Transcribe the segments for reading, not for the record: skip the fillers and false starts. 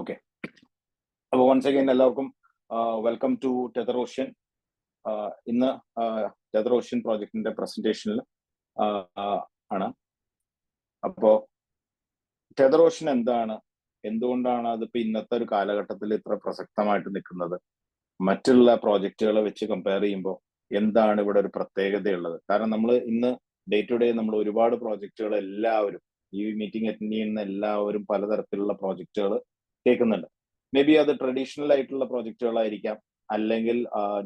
Okay. അപ്പോൾ once again എല്ലാവർക്കും welcome to tether ocean. ഇന്ന് ടെതർ ഓഷ്യൻ പ്രോജക്റ്റിന്റെ പ്രസന്റേഷനിൽ ആണ്. അപ്പോൾ ടെതർ ഓഷ്യൻ എന്താണ്, എന്തുകൊണ്ടാണ് അതിപ്പോ ഇന്നത്തെ ഒരു കാലഘട്ടത്തിൽ ഇത്ര പ്രസക്തമായിട്ട് നിൽക്കുന്നത്, മറ്റുള്ള പ്രോജക്റ്റുകളെ വെച്ച് കമ്പയർ ചെയ്യുമ്പോൾ എന്താണ് ഇവിടെ ഒരു പ്രത്യേകതയുള്ളത്? കാരണം നമ്മൾ ഇന്ന് ഡേ ടു ഡേ നമ്മൾ ഒരുപാട് പ്രോജക്റ്റുകൾ എല്ലാവരും ഈ മീറ്റിംഗ് അറ്റൻഡ് ചെയ്യുന്ന എല്ലാവരും പലതരത്തിലുള്ള പ്രോജക്റ്റുകൾ കേൾക്കുന്നുണ്ട്. മേ ബി അത് ട്രഡീഷണൽ ആയിട്ടുള്ള പ്രോജക്റ്റുകളായിരിക്കാം, അല്ലെങ്കിൽ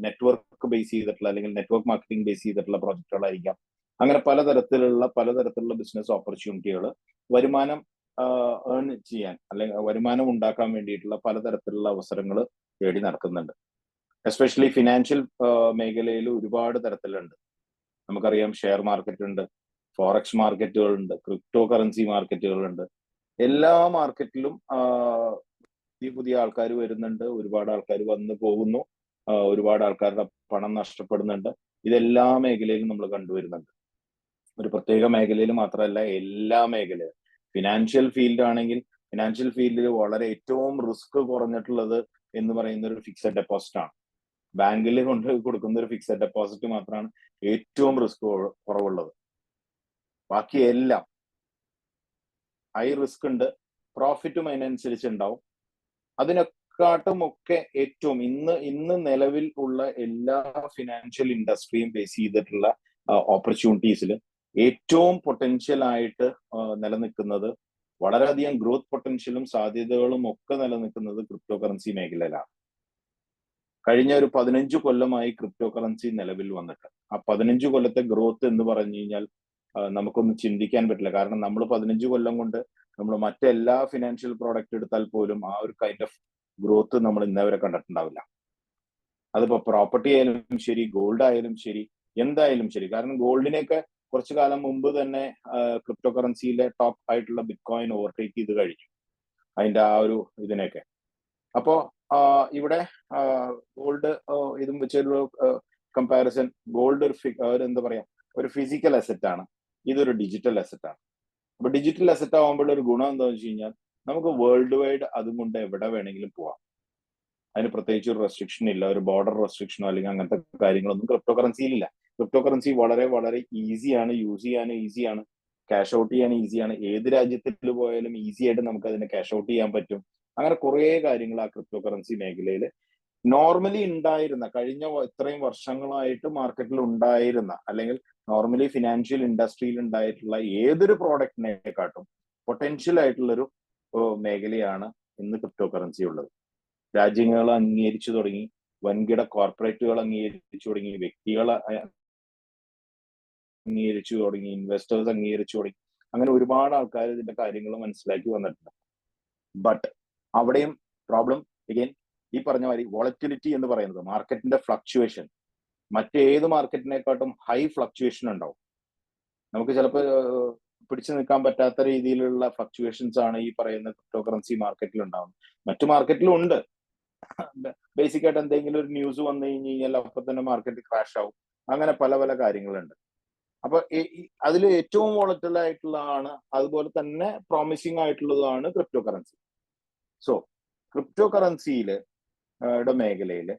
നെറ്റ്വർക്ക് ബേസ് ചെയ്തിട്ടുള്ള അല്ലെങ്കിൽ നെറ്റ്വർക്ക് മാർക്കറ്റിംഗ് ബേസ് ചെയ്തിട്ടുള്ള പ്രോജക്റ്റുകളായിരിക്കാം. അങ്ങനെ പലതരത്തിലുള്ള ബിസിനസ് ഓപ്പർച്യൂണിറ്റികൾ, വരുമാനം ഏൺ ചെയ്യാൻ അല്ലെങ്കിൽ വരുമാനം ഉണ്ടാക്കാൻ വേണ്ടിയിട്ടുള്ള പലതരത്തിലുള്ള അവസരങ്ങൾ തേടി നടക്കുന്നുണ്ട്. എസ്പെഷ്യലി ഫിനാൻഷ്യൽ മേഖലയിൽ ഒരുപാട് തരത്തിലുണ്ട്. നമുക്കറിയാം, ഷെയർ മാർക്കറ്റ് ഉണ്ട്, ഫോറക്സ് മാർക്കറ്റുകളുണ്ട്, ക്രിപ്റ്റോ കറൻസി മാർക്കറ്റുകളുണ്ട്. എല്ലാ മാർക്കറ്റിലും പുതിയ ആൾക്കാർ വരുന്നുണ്ട്, ഒരുപാട് ആൾക്കാർ വന്നു പോകുന്നു, ഒരുപാട് ആൾക്കാരുടെ പണം നഷ്ടപ്പെടുന്നുണ്ട്. ഇതെല്ലാ മേഖലയിലും നമ്മൾ കണ്ടുവരുന്നുണ്ട്. ഒരു പ്രത്യേക മേഖലയിൽ മാത്രമല്ല, എല്ലാ മേഖലയിലും. ഫിനാൻഷ്യൽ ഫീൽഡ് ആണെങ്കിൽ ഫിനാൻഷ്യൽ ഫീൽഡിൽ വളരെ ഏറ്റവും റിസ്ക് കുറഞ്ഞിട്ടുള്ളത് എന്ന് പറയുന്ന ഒരു ഫിക്സഡ് ഡെപ്പോസിറ്റ് ആണ്. ബാങ്കിൽ കൊണ്ട് കൊടുക്കുന്ന ഒരു ഫിക്സഡ് ഡെപ്പോസിറ്റ് മാത്രമാണ് ഏറ്റവും റിസ്ക് കുറവുള്ളത്. ബാക്കി എല്ലാം ഹൈ റിസ്ക് ഉണ്ട്, പ്രോഫിറ്റും അതിനനുസരിച്ച് ഉണ്ടാവും. അതിനെക്കാട്ടും ഒക്കെ ഏറ്റവും ഇന്ന് നിലവിൽ ഉള്ള എല്ലാ ഫിനാൻഷ്യൽ ഇൻഡസ്ട്രിയും ബേസ് ചെയ്തിട്ടുള്ള ഓപ്പർച്യൂണിറ്റീസിൽ ഏറ്റവും പൊട്ടൻഷ്യൽ ആയിട്ട് നിലനിൽക്കുന്നത്, വളരെയധികം ഗ്രോത്ത് പൊട്ടൻഷ്യലും സാധ്യതകളും ഒക്കെ നിലനിൽക്കുന്നത് ക്രിപ്റ്റോ കറൻസി മേഖലയിലാണ്. കഴിഞ്ഞ ഒരു 15 കൊല്ലമായി ക്രിപ്റ്റോ കറൻസി നിലവിൽ വന്നിട്ട് ആ 15 കൊല്ലത്തെ ഗ്രോത്ത് എന്ന് പറഞ്ഞു കഴിഞ്ഞാൽ നമുക്കൊന്നും ചിന്തിക്കാൻ പറ്റില്ല. കാരണം നമ്മൾ 15 കൊല്ലം കൊണ്ട് നമ്മൾ മറ്റെല്ലാ ഫിനാൻഷ്യൽ പ്രോഡക്റ്റ് എടുത്താൽ പോലും ആ ഒരു കൈൻഡ് ഓഫ് ഗ്രോത്ത് നമ്മൾ ഇന്നേവരെ കണ്ടിട്ടുണ്ടാവില്ല. അതിപ്പോ പ്രോപ്പർട്ടി ആയാലും ശരി, ഗോൾഡ് ആയാലും ശരി, എന്തായാലും ശരി. കാരണം ഗോൾഡിനെയൊക്കെ കുറച്ചു കാലം മുമ്പ് തന്നെ ക്രിപ്റ്റോ കറൻസിയിലെ ടോപ്പ് ആയിട്ടുള്ള ബിറ്റ്കോയിൻ ഓവർടേക്ക് ചെയ്ത് കഴിഞ്ഞു, അതിന്റെ ആ ഒരു ഇതിനെയൊക്കെ. അപ്പോ ഇവിടെ ഗോൾഡ് ഇതും വെച്ചൊരു കമ്പാരിസൺ, ഗോൾഡ് ഒരു എന്താ പറയാ, ഒരു ഫിസിക്കൽ അസറ്റ് ആണ്, ഇതൊരു ഡിജിറ്റൽ അസറ്റ് ആണ്. അപ്പൊ ഡിജിറ്റൽ അസറ്റ് ആകുമ്പോൾ ഒരു ഗുണം എന്താണെന്ന് വെച്ച് കഴിഞ്ഞാൽ നമുക്ക് വേൾഡ് വൈഡ് അതും കൊണ്ട് എവിടെ വേണമെങ്കിലും പോവാം. അതിന് പ്രത്യേകിച്ച് ഒരു റെസ്ട്രിക്ഷൻ ഇല്ല, ഒരു ബോർഡർ റെസ്ട്രിക്ഷനോ അല്ലെങ്കിൽ അങ്ങനത്തെ കാര്യങ്ങളൊന്നും ക്രിപ്റ്റോ കറൻസിയിലില്ല. ക്രിപ്റ്റോ കറൻസി വളരെ വളരെ ഈസിയാണ്, യൂസ് ചെയ്യാൻ ഈസിയാണ്, ക്യാഷ് ഔട്ട് ചെയ്യാൻ ഈസിയാണ്. ഏത് രാജ്യത്തിൽ പോയാലും ഈസി ആയിട്ട് നമുക്ക് അതിനെ ക്യാഷ് ഔട്ട് ചെയ്യാൻ പറ്റും. അങ്ങനെ കുറെ കാര്യങ്ങൾ ആ ക്രിപ്റ്റോ കറൻസി മേഖലയിൽ നോർമലി ഉണ്ടായിരുന്ന, കഴിഞ്ഞ ഇത്രയും വർഷങ്ങളായിട്ട് മാർക്കറ്റിൽ ഉണ്ടായിരുന്ന, അല്ലെങ്കിൽ നോർമലി ഫിനാൻഷ്യൽ ഇൻഡസ്ട്രിയിൽ ഉണ്ടായിട്ടുള്ള ഏതൊരു പ്രോഡക്റ്റിനെക്കാട്ടും പൊട്ടൻഷ്യൽ ആയിട്ടുള്ളൊരു മേഖലയാണ് ഇന്ന് ക്രിപ്റ്റോ കറൻസി ഉള്ളത്. രാജ്യങ്ങൾ അംഗീകരിച്ചു തുടങ്ങി, വൻകിട കോർപ്പറേറ്റുകൾ അംഗീകരിച്ചു തുടങ്ങി, വ്യക്തികൾ അംഗീകരിച്ചു തുടങ്ങി, ഇൻവെസ്റ്റേഴ്സ് അംഗീകരിച്ചു തുടങ്ങി. അങ്ങനെ ഒരുപാട് ആൾക്കാർ ഇതിന്റെ കാര്യങ്ങൾ മനസ്സിലാക്കി വന്നിട്ടുണ്ട്. ബട്ട് അവിടെയും പ്രോബ്ലം അഗൈൻ ഈ പറഞ്ഞ മാതിരി വോളറ്റിലിറ്റി എന്ന് പറയുന്നത്, മാർക്കറ്റിന്റെ ഫ്ലക്ച്വേഷൻ മറ്റേത് മാർക്കറ്റിനെക്കാട്ടും ഹൈ ഫ്ലക്ച്വേഷൻ ഉണ്ടാവും. നമുക്ക് ചിലപ്പോൾ പിടിച്ചു നിൽക്കാൻ പറ്റാത്ത രീതിയിലുള്ള ഫ്ലക്ച്വേഷൻസ് ആണ് ഈ പറയുന്ന ക്രിപ്റ്റോ കറൻസി മാർക്കറ്റിൽ ഉണ്ടാവുന്നത്. മറ്റു മാർക്കറ്റിലും ഉണ്ട്. ബേസിക് ആയിട്ട് എന്തെങ്കിലും ഒരു ന്യൂസ് വന്നു കഴിഞ്ഞാൽ അപ്പൊ തന്നെ മാർക്കറ്റ് ക്രാഷ് ആവും. അങ്ങനെ പല പല കാര്യങ്ങളുണ്ട്. അപ്പൊ അതിൽ ഏറ്റവും വോളറ്റൈൽ ആയിട്ടുള്ളതാണ്, അതുപോലെ തന്നെ പ്രോമിസിങ് ആയിട്ടുള്ളതാണ് ക്രിപ്റ്റോ കറൻസി. സോ ക്രിപ്റ്റോ കറൻസിയില് മേഖലയിൽ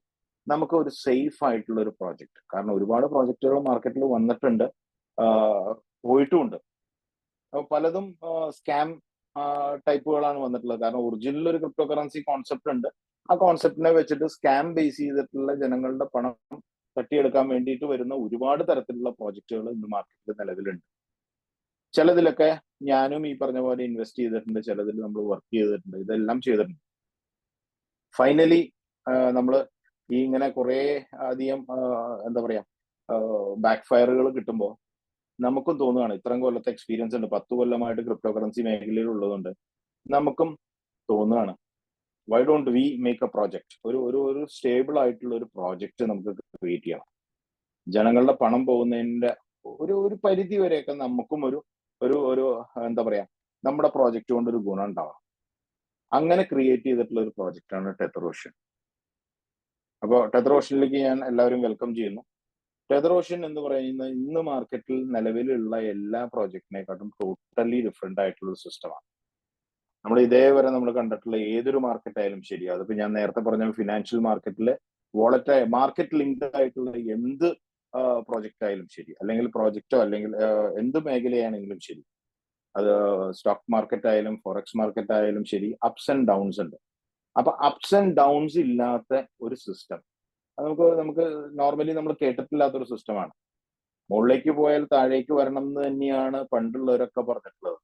നമുക്ക് ഒരു സേഫ് ആയിട്ടുള്ള ഒരു പ്രോജക്റ്റ്, കാരണം ഒരുപാട് പ്രോജക്റ്റുകൾ മാർക്കറ്റിൽ വന്നിട്ടുണ്ട്, പോയിട്ടുമുണ്ട്. പലതും സ്കാം ടൈപ്പുകളാണ് വന്നിട്ടുള്ളത്. കാരണം ഒറിജിനൽ ഒരു ക്രിപ്റ്റോ കറൻസി കോൺസെപ്റ്റ് ഉണ്ട്, ആ കോൺസെപ്റ്റിനെ വെച്ചിട്ട് സ്കാം ബേസ് ചെയ്തിട്ടുള്ള ജനങ്ങളുടെ പണം തട്ടിയെടുക്കാൻ വേണ്ടിയിട്ട് വരുന്ന ഒരുപാട് തരത്തിലുള്ള പ്രോജക്റ്റുകൾ ഇന്ന് മാർക്കറ്റിൽ നിലവിലുണ്ട്. ചിലതിലൊക്കെ ഞാനും ഈ പറഞ്ഞ പോലെ ഇൻവെസ്റ്റ് ചെയ്തിട്ടുണ്ട്, ചിലതിൽ നമ്മൾ വർക്ക് ചെയ്തിട്ടുണ്ട്, ഇതെല്ലാം ചെയ്തിട്ടുണ്ട്. ഫൈനലി നമ്മൾ ഈ ഇങ്ങനെ കുറെ അധികം എന്താ പറയാ ബാക്ക് ഫയറുകൾ കിട്ടുമ്പോൾ നമുക്കും തോന്നുകയാണ്, ഇത്രയും കൊല്ലത്തെ എക്സ്പീരിയൻസ് ഉണ്ട്, 10 കൊല്ലമായിട്ട് ക്രിപ്റ്റോ കറൻസി മേഖലയിൽ ഉള്ളതുകൊണ്ട് നമുക്കും തോന്നുകയാണ്, why don't we make A project, ഒരു സ്റ്റേബിൾ ആയിട്ടുള്ള ഒരു പ്രോജക്റ്റ് നമുക്ക് ക്രിയേറ്റ് ചെയ്യണം. ജനങ്ങളുടെ പണം പോകുന്നതിന്റെ ഒരു പരിധി വരെയൊക്കെ നമുക്കും ഒരു എന്താ പറയാ, നമ്മുടെ പ്രോജക്റ്റ് കൊണ്ട് ഒരു ഗുണം ഉണ്ടാവണം. അങ്ങനെ ക്രിയേറ്റ് ചെയ്തിട്ടുള്ള ഒരു പ്രോജക്റ്റാണ് ടെതർ ഓഷ്യൻ. അപ്പോൾ ടെതർ ഓഷ്യനിലേക്ക് ഞാൻ എല്ലാവരും വെൽക്കം ചെയ്യുന്നു. ടെതർ ഓഷ്യൻ എന്ന് പറയുന്ന ഇന്ന് മാർക്കറ്റിൽ നിലവിലുള്ള എല്ലാ പ്രോജക്റ്റിനെക്കാട്ടും ടോട്ടലി ഡിഫറെന്റ് ആയിട്ടുള്ള ഒരു സിസ്റ്റമാണ്. നമ്മൾ ഇതേവരെ നമ്മൾ കണ്ടിട്ടുള്ള ഏതൊരു മാർക്കറ്റ് ആയാലും ശരി, അതിപ്പോ ഞാൻ നേരത്തെ പറഞ്ഞ ഫിനാൻഷ്യൽ മാർക്കറ്റിൽ വോളറ്റൈൽ മാർക്കറ്റ് ലിങ്ക്ഡ് ആയിട്ടുള്ള എന്ത് പ്രോജക്റ്റ് ആയാലും ശരി, അല്ലെങ്കിൽ പ്രോജക്റ്റോ അല്ലെങ്കിൽ എന്ത് മേഖലയാണെങ്കിലും ശരി, അത് സ്റ്റോക്ക് മാർക്കറ്റ് ആയാലും ഫോറക്സ് മാർക്കറ്റ് ആയാലും ശരി, അപ്സ് ആൻഡ് ഡൗൺസ് ഉണ്ട്. അപ്പൊ അപ്സ് ആൻഡ് ഡൗൺസ് ഇല്ലാത്ത ഒരു സിസ്റ്റം നമുക്ക് നോർമലി നമ്മൾ കേട്ടിട്ടില്ലാത്തൊരു സിസ്റ്റമാണ്. മുകളിലേക്ക് പോയാൽ താഴേക്ക് വരണം എന്ന് തന്നെയാണ് പണ്ടുള്ളവരൊക്കെ പറഞ്ഞിട്ടുള്ളത്.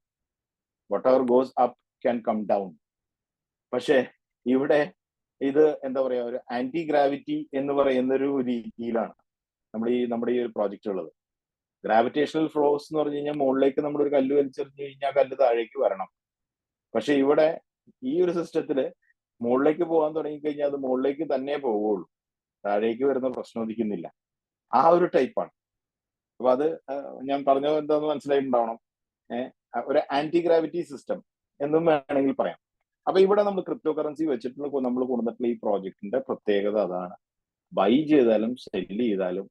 Whatever goes up can come down. പക്ഷെ ഇവിടെ ഇത് എന്താ പറയാ, ഒരു ആന്റി ഗ്രാവിറ്റി എന്ന് പറയുന്ന ഒരു രീതിയിലാണ് നമ്മുടെ ഈ ഒരു പ്രോജക്റ്റ് ഉള്ളത്. ഗ്രാവിറ്റേഷണൽ ഫ്ലോസ് എന്ന് പറഞ്ഞു കഴിഞ്ഞാൽ മുകളിലേക്ക് നമ്മൾ ഒരു കല്ല് വലിച്ചെറിഞ്ഞു കഴിഞ്ഞാൽ കല്ല് താഴേക്ക് വരണം. പക്ഷെ ഇവിടെ ഈ ഒരു സിസ്റ്റത്തില് മുകളിലേക്ക് പോകാൻ തുടങ്ങി കഴിഞ്ഞാൽ അത് മുകളിലേക്ക് തന്നെ പോവുള്ളൂ, താഴേക്ക് വരുന്ന പ്രശ്നം ഉദിക്കുന്നില്ല. ആ ഒരു ടൈപ്പാണ്. അപ്പൊ അത് ഞാൻ പറഞ്ഞത് എന്താന്ന് മനസ്സിലായിട്ടുണ്ടാവണം. ഒരു ആന്റി ഗ്രാവിറ്റി സിസ്റ്റം എന്നും വേണമെങ്കിൽ പറയാം. അപ്പൊ ഇവിടെ നമ്മൾ ക്രിപ്റ്റോ കറൻസി വെച്ചിട്ടുള്ള നമ്മൾ കൊണ്ടുവന്നിട്ടുള്ള ഈ പ്രോജക്റ്റിന്റെ പ്രത്യേകത അതാണ്. ബൈ ചെയ്താലും സെല് ചെയ്താലും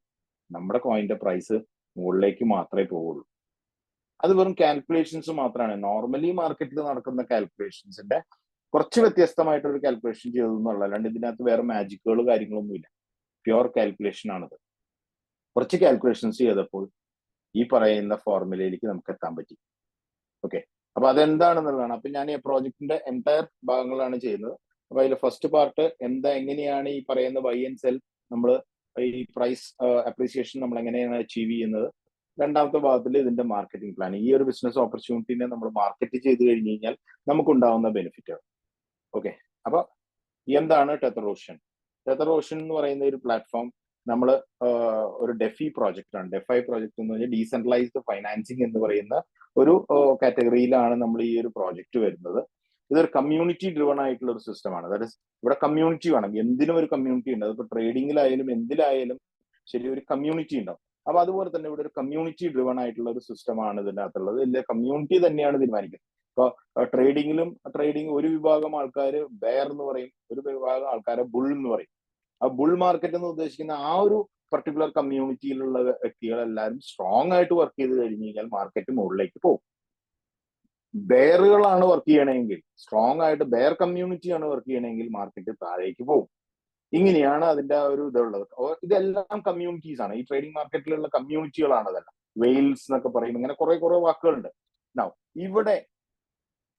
നമ്മുടെ കോയിന്റെ പ്രൈസ് മുകളിലേക്ക് മാത്രമേ പോവുള്ളൂ. അത് വെറും കാൽക്കുലേഷൻസ് മാത്രമാണ്. നോർമലി മാർക്കറ്റിൽ നടക്കുന്ന കാൽക്കുലേഷൻസിന്റെ കുറച്ച് വ്യത്യസ്തമായിട്ടൊരു കാൽക്കുലേഷൻ ചെയ്തതെന്നുള്ള, അല്ലാണ്ട് ഇതിനകത്ത് വേറെ മാജിക്കുകൾ കാര്യങ്ങളൊന്നുമില്ല. പ്യുവർ കാൽക്കുലേഷൻ ആണത്. കുറച്ച് കാൽക്കുലേഷൻസ് ചെയ്തപ്പോൾ ഈ പറയുന്ന ഫോർമുലയിലേക്ക് നമുക്ക് എത്താൻ പറ്റി. ഓക്കെ, അപ്പൊ അതെന്താണെന്നുള്ളതാണ്. അപ്പൊ ഞാൻ ഈ പ്രോജക്റ്റിന്റെ എൻറ്റയർ ഭാഗങ്ങളാണ് ചെയ്യുന്നത്. അപ്പൊ അതിൽ ഫസ്റ്റ് പാർട്ട് എങ്ങനെയാണ് ഈ പറയുന്ന ബൈ ആൻഡ് സെൽ, നമ്മൾ ഈ പ്രൈസ് അപ്രീസിയേഷൻ നമ്മൾ എങ്ങനെയാണ് അച്ചീവ് ചെയ്യുന്നത്. രണ്ടാമത്തെ ഭാഗത്തിൽ ഇതിന്റെ മാർക്കറ്റിംഗ് പ്ലാൻ, ഈ ഒരു ബിസിനസ് ഓപ്പർച്യൂണിറ്റിനെ നമ്മൾ മാർക്കറ്റ് ചെയ്ത് കഴിഞ്ഞ് കഴിഞ്ഞാൽ നമുക്കുണ്ടാവുന്ന ബെനിഫിറ്റുകൾ. ഓക്കെ, അപ്പൊ എന്താണ് ടെതർ ഓഷ്യൻ? ടെതർ ഓഷ്യൻ എന്ന് പറയുന്ന ഒരു പ്ലാറ്റ്ഫോം നമ്മൾ ഒരു ഡെഫി പ്രോജക്റ്റ് ആണ്. ഡെഫൈ പ്രോജക്റ്റ് എന്ന് പറഞ്ഞാൽ ഡീസെൻട്രലൈസ്ഡ് ഫൈനാൻസിങ് എന്ന് പറയുന്ന ഒരു കാറ്റഗറിയിലാണ് നമ്മൾ ഈ ഒരു പ്രോജക്റ്റ് വരുന്നത്. ഇതൊരു കമ്മ്യൂണിറ്റി ഡ്രിവൺ ആയിട്ടുള്ള ഒരു സിസ്റ്റമാണ്. അതായത് ഇവിടെ കമ്മ്യൂണിറ്റി വേണം. എന്തിനും ഒരു കമ്മ്യൂണിറ്റി ഉണ്ട്. അതിപ്പോ ട്രേഡിങ്ങിലായാലും എന്തിലായാലും ശരി, ഒരു കമ്മ്യൂണിറ്റി ഉണ്ടാവും. അപ്പൊ അതുപോലെ തന്നെ ഇവിടെ ഒരു കമ്മ്യൂണിറ്റി ഡ്രിവൺ ആയിട്ടുള്ള ഒരു സിസ്റ്റമാണ് ഇതിനകത്തുള്ളത്. ഇതിലെ കമ്മ്യൂണിറ്റി തന്നെയാണ് തീരുമാനിക്കുന്നത്. ഇപ്പൊ ട്രേഡിംഗ് ഒരു വിഭാഗം ആൾക്കാർ ബെയർ എന്ന് പറയും, ഒരു വിഭാഗം ആൾക്കാരെ ബുൾ എന്ന് പറയും. ആ ബുൾ മാർക്കറ്റ് എന്ന് ഉദ്ദേശിക്കുന്ന ആ ഒരു പർട്ടിക്കുലർ കമ്മ്യൂണിറ്റിയിലുള്ള വ്യക്തികൾ എല്ലാവരും സ്ട്രോങ് ആയിട്ട് വർക്ക് ചെയ്ത് കഴിഞ്ഞ് കഴിഞ്ഞാൽ മാർക്കറ്റ് മുകളിലേക്ക് പോകും. ബെയറുകളാണ് വർക്ക് ചെയ്യണമെങ്കിൽ, സ്ട്രോങ് ആയിട്ട് ബെയർ കമ്മ്യൂണിറ്റിയാണ് വർക്ക് ചെയ്യണമെങ്കിൽ മാർക്കറ്റ് താഴേക്ക് പോകും. ഇങ്ങനെയാണ് അതിന്റെ ഒരു ഇതുള്ളത്. ഇതെല്ലാം കമ്മ്യൂണിറ്റീസ് ആണ്. ഈ ട്രേഡിംഗ് മാർക്കറ്റിലുള്ള കമ്മ്യൂണിറ്റികളാണ് അതെല്ലാം. വെയിൽസ് എന്നൊക്കെ പറയും. ഇങ്ങനെ കുറെ വാക്കുകളുണ്ട്. ഇവിടെ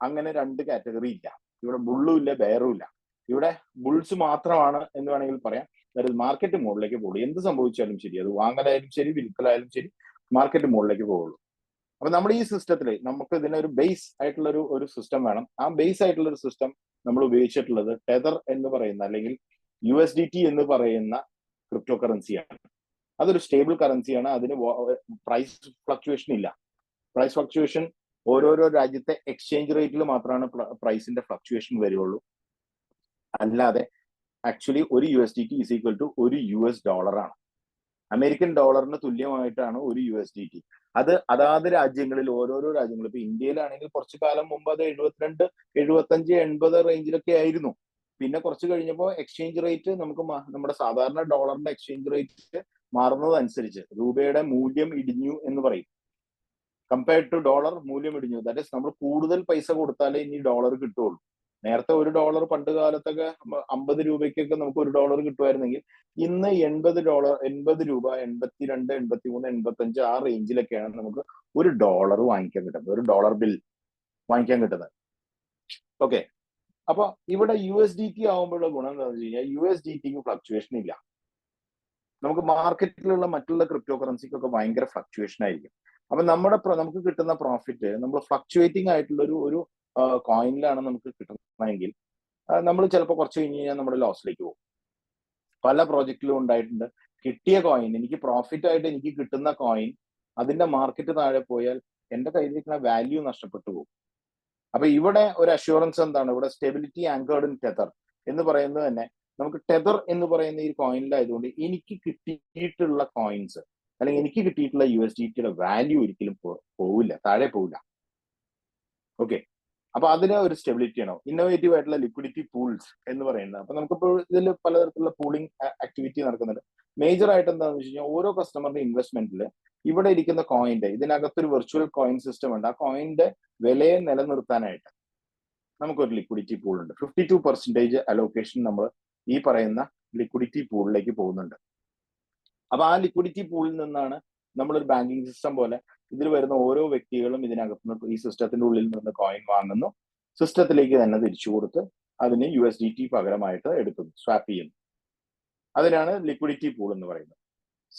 അങ്ങനെ രണ്ട് കാറ്റഗറി ഇല്ല. ഇവിടെ ബുള്ളും ഇല്ല, ബെയറും ഇല്ല. ഇവിടെ ബുൾസ് മാത്രമാണ് എന്ന് വേണമെങ്കിൽ പറയാം. അതായത് മാർക്കറ്റ് മുകളിലേക്ക് പോകുള്ളൂ. എന്ത് സംഭവിച്ചാലും ശരി, അത് വാങ്ങലായാലും ശരി വിൽക്കലായാലും ശരി, മാർക്കറ്റ് മുകളിലേക്ക് പോകുള്ളൂ. അപ്പൊ നമ്മുടെ ഈ സിസ്റ്റത്തിൽ നമുക്ക് ഇതിനൊരു ബേസ് ആയിട്ടുള്ള ഒരു സിസ്റ്റം വേണം. ആ ബേസ് ആയിട്ടുള്ള ഒരു സിസ്റ്റം നമ്മൾ ഉപയോഗിച്ചിട്ടുള്ളത് ടെതർ എന്ന് പറയുന്ന, അല്ലെങ്കിൽ USDT എന്ന് പറയുന്ന ക്രിപ്റ്റോ കറൻസിയാണ്. അതൊരു സ്റ്റേബിൾ കറൻസിയാണ്. അതിന് പ്രൈസ് ഫ്ലക്ച്വേഷൻ ഇല്ല. പ്രൈസ് ഫ്ലക്ച്വേഷൻ ഓരോരോ രാജ്യത്തെ എക്സ്ചേഞ്ച് റേറ്റിൽ മാത്രമാണ് പ്രൈസിന്റെ ഫ്ലക്ച്വേഷൻ വരുള്ളൂ. അല്ലാതെ ആക്ച്വലി ഒരു USDT ഈസ് ഈക്വൽ ടു ഒരു US ഡോളറാണ്. അമേരിക്കൻ ഡോളറിന് തുല്യമായിട്ടാണ് ഒരു USDT. അത് അതാത് രാജ്യങ്ങളിൽ, ഓരോരോ രാജ്യങ്ങളിൽ, ഇപ്പൊ ഇന്ത്യയിലാണെങ്കിൽ കുറച്ചു കാലം മുമ്പ് അത് 72, 75, 80 റേഞ്ചിലൊക്കെ ആയിരുന്നു. പിന്നെ കുറച്ച് കഴിഞ്ഞപ്പോൾ എക്സ്ചേഞ്ച് റേറ്റ് നമ്മുടെ സാധാരണ ഡോളറിന്റെ എക്സ്ചേഞ്ച് റേറ്റ് മാറുന്നതനുസരിച്ച് രൂപയുടെ മൂല്യം ഇടിഞ്ഞു എന്ന് പറയും. കമ്പയർഡ് ടു ഡോളർ മൂല്യം ഇടിഞ്ഞു. ദാറ്റ് ഈസ് നമ്മൾ കൂടുതൽ പൈസ കൊടുത്താലേ ഇനി ഡോളർ കിട്ടുള്ളൂ. നേരത്തെ ഒരു ഡോളർ പണ്ട് കാലത്തൊക്കെ 50 രൂപയ്ക്കൊക്കെ നമുക്ക് ഒരു ഡോളർ കിട്ടുമായിരുന്നെങ്കിൽ ഇന്ന് 80 രൂപ, 82, 83, 85 ആ റേഞ്ചിലൊക്കെയാണ് നമുക്ക് ഒരു ഡോളർ വാങ്ങിക്കാൻ കിട്ടുന്നത്, ഒരു ഡോളർ ബിൽ വാങ്ങിക്കാൻ കിട്ടുന്നത്. ഓക്കെ, അപ്പൊ ഇവിടെ USDT ആവുമ്പോഴുള്ള ഗുണം എന്താണെന്ന് വെച്ച് കഴിഞ്ഞാൽ USDTക്ക് ഫ്ലക്ച്വേഷൻ ഇല്ല. നമുക്ക് മാർക്കറ്റിലുള്ള മറ്റുള്ള ക്രിപ്റ്റോ കറൻസിക്കൊക്കെ ഭയങ്കര ഫ്ലക്ച്വേഷൻ ആയിരിക്കും. അപ്പൊ നമുക്ക് കിട്ടുന്ന പ്രോഫിറ്റ് നമ്മൾ ഫ്ലക്ച്വേറ്റിംഗ് ആയിട്ടുള്ള ഒരു കോയിനിലാണ് നമുക്ക് കിട്ടുന്നതെങ്കിൽ നമ്മൾ ചിലപ്പോൾ കുറച്ച് കഴിഞ്ഞ് കഴിഞ്ഞാൽ നമ്മുടെ ലോസിലേക്ക് പോകും. പല പ്രോജക്റ്റിലും ഉണ്ടായിട്ടുണ്ട്. കിട്ടിയ കോയിൻ, എനിക്ക് പ്രോഫിറ്റ് ആയിട്ട് എനിക്ക് കിട്ടുന്ന കോയിൻ, അതിന്റെ മാർക്കറ്റ് താഴെ പോയാൽ എന്റെ കയ്യിലിരിക്കുന്ന വാല്യൂ നഷ്ടപ്പെട്ടു പോകും. അപ്പൊ ഇവിടെ ഒരു അഷ്യൂറൻസ് എന്താണ്? ഇവിടെ സ്റ്റെബിലിറ്റി ആങ്കേർഡ് ഇൻ ടെതർ എന്ന് പറയുന്നത് തന്നെ, നമുക്ക് ടെതർ എന്ന് പറയുന്ന ഈ കോയിനിലായതുകൊണ്ട് എനിക്ക് കിട്ടിയിട്ടുള്ള കോയിൻസ്, അല്ലെങ്കിൽ എനിക്ക് കിട്ടിയിട്ടുള്ള USDTയുടെ വാല്യൂ ഒരിക്കലും പോവില്ല, താഴെ പോവില്ല. ഓക്കെ, അപ്പൊ അതിന് ഒരു സ്റ്റെബിലിറ്റി ആണോ. ഇന്നോവേറ്റീവ് ആയിട്ടുള്ള ലിക്വിഡിറ്റി പൂൾസ് എന്ന് പറയുന്നത്. അപ്പൊ നമുക്കിപ്പോൾ ഇതിൽ പലതരത്തിലുള്ള പൂളിംഗ് ആക്ടിവിറ്റി നടക്കുന്നുണ്ട്. മേജർ ആയിട്ട് എന്താണെന്ന് വെച്ച് കഴിഞ്ഞാൽ ഓരോ കസ്റ്റമറിന്റെ ഇൻവെസ്റ്റ്മെന്റിൽ ഇവിടെ ഇരിക്കുന്ന കോയിന്റെ, ഇതിനകത്തൊരു വെർച്വൽ കോയിൻ സിസ്റ്റം ഉണ്ട്. ആ കോയിന്റെ വിലയെ നിലനിർത്താനായിട്ട് നമുക്കൊരു ലിക്വിഡിറ്റി പൂൾ ഉണ്ട്. 52% അലോക്കേഷൻ നമ്മൾ ഈ പറയുന്ന ലിക്വിഡിറ്റി പൂളിലേക്ക് പോകുന്നുണ്ട്. അപ്പൊ ആ ലിക്വിഡിറ്റി പൂളിൽ നിന്നാണ് നമ്മളൊരു ബാങ്കിങ് സിസ്റ്റം പോലെ ഇതിൽ വരുന്ന ഓരോ വ്യക്തികളും ഇതിനകത്ത് നിന്ന് ഈ സിസ്റ്റത്തിന്റെ ഉള്ളിൽ നിന്ന് കോയിൻ വാങ്ങുന്നു, സിസ്റ്റത്തിലേക്ക് തന്നെ തിരിച്ചു കൊടുത്ത് അതിന് USDT പകരമായിട്ട് എടുക്കുന്നു, സ്വാപ്പ് ചെയ്യുന്നു. അതിനാണ് ലിക്വിഡിറ്റി പൂൾ എന്ന് പറയുന്നത്.